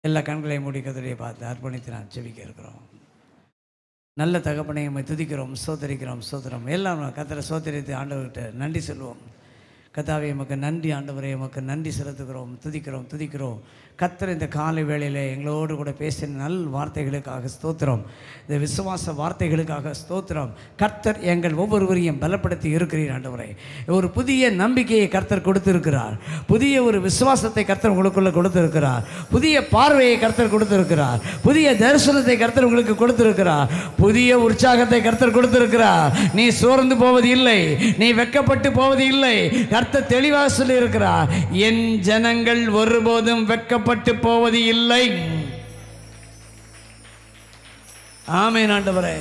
எல்லா கண்களையும் மூடி கர்த்தருடைய பார்த்து அர்ப்பணித்து நாம் ஜெபிக்க இருக்கிறோம். நல்ல தகப்பனை நம்மை துதிக்கிறோம், சோதரிக்கிறோம், சோதரம் எல்லாம் கர்த்தரை சோதரித்து ஆண்டவர்கிட்ட நன்றி சொல்லுவோம். கர்த்தாவே உமக்கு நன்றி ஆண்டவரே, உமக்கு நன்றி செலுத்துகிறோம், துதிக்கிறோம். கர்த்தர் இந்த காலை வேளையில் எங்களோடு கூட பேசின நல் வார்த்தைகளுக்காக ஸ்தோத்திரம். இந்த விசுவாச வார்த்தைகளுக்காக ஸ்தோத்திரம். கர்த்தர் எங்கள் ஒவ்வொருவரையும் பலப்படுத்தி இருக்கிறீர் ஆண்டவரே. ஒரு புதிய நம்பிக்கையை கர்த்தர் கொடுத்திருக்கிறார். புதிய ஒரு விசுவாசத்தை கர்த்தர் உங்களுக்குள்ள கொடுத்திருக்கிறார். புதிய பார்வையை கர்த்தர் கொடுத்திருக்கிறார். புதிய தரிசனத்தை கர்த்தர் உங்களுக்கு கொடுத்திருக்கிறார். புதிய உற்சாகத்தை கர்த்தர் கொடுத்திருக்கிறார். நீ சோர்ந்து போவது இல்லை, நீ வெட்கப்பட்டு போவது இல்லை. கர்த்தர் தெளிவாக சொல்லி இருக்கிறார், என் ஜனங்கள் ஒருபோதும் வெட்கப்பட்டு போவது இல்லை. ஆமென் ஆண்டவரே.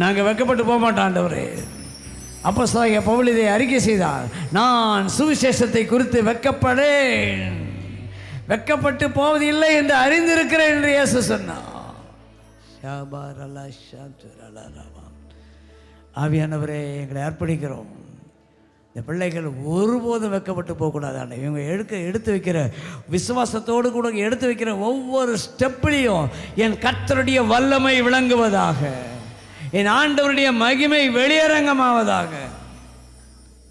நாங்க வெட்கப்பட்டு போக மாட்டோம் ஆண்டவரே. அப்போஸ்தலனாகிய பவுல் இதை அறிக்கை செய்தார், நான் சுவிசேஷத்தை குறித்து வெட்கப்பட்டு போவது இல்லை என்று அறிந்திருக்கிறேன் என்று இயேசு சொன்னார். ஆவியானவரே, எங்களை அர்ப்பணிக்கிறோம். இந்த பிள்ளைகள் ஒருபோதும் வெட்கப்பட்டு போகக்கூடாது ஆண்டவரே. இவங்க எடுத்து வைக்கிற விசுவாசத்தோடு கூட எடுத்து வைக்கிற ஒவ்வொரு ஸ்டெப்லையும் என் கர்த்தருடைய வல்லமை விளங்குவதாக, என் ஆண்டவருடைய மகிமை வெளியரங்கமாவதாக.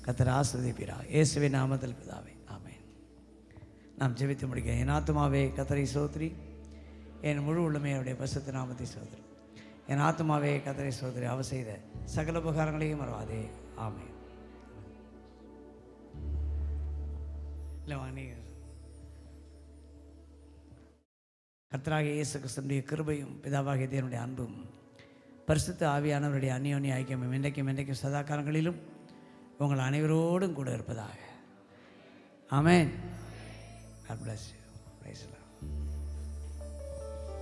கர்த்தர் ஆசீர்வதிப்பாராக. இயேசுவின் நாமத்தில் பிதாவே, ஆமென். நாம் ஜெபித்து முடிக்க. என் ஆத்துமாவே கர்த்தரை ஸ்தோத்திரி, என் முழு உள்ளமே அவருடைய பரிசுத்த நாமத்தை ஸ்தோத்திரி. என் ஆத்துமாவே கர்த்தரை ஸ்தோத்திரி, அவர் செய்த சகல உபகாரங்களையும் மறவாதே. ஆமென். இல்லை வாங்க. கர்த்தராகிய இயேசு கிறிஸ்துவினுடைய கிருபையும் பிதாவாகிய தேவனுடைய அன்பும் பரிசுத்த ஆவியானவருடைய அந்யோன்ய ஐக்கியமும் இன்றைக்கும் சதா காலங்களிலும் உங்கள் அனைவரோடும் கூட இருப்பதாக. ஆமென். God bless you. Praise the Lord.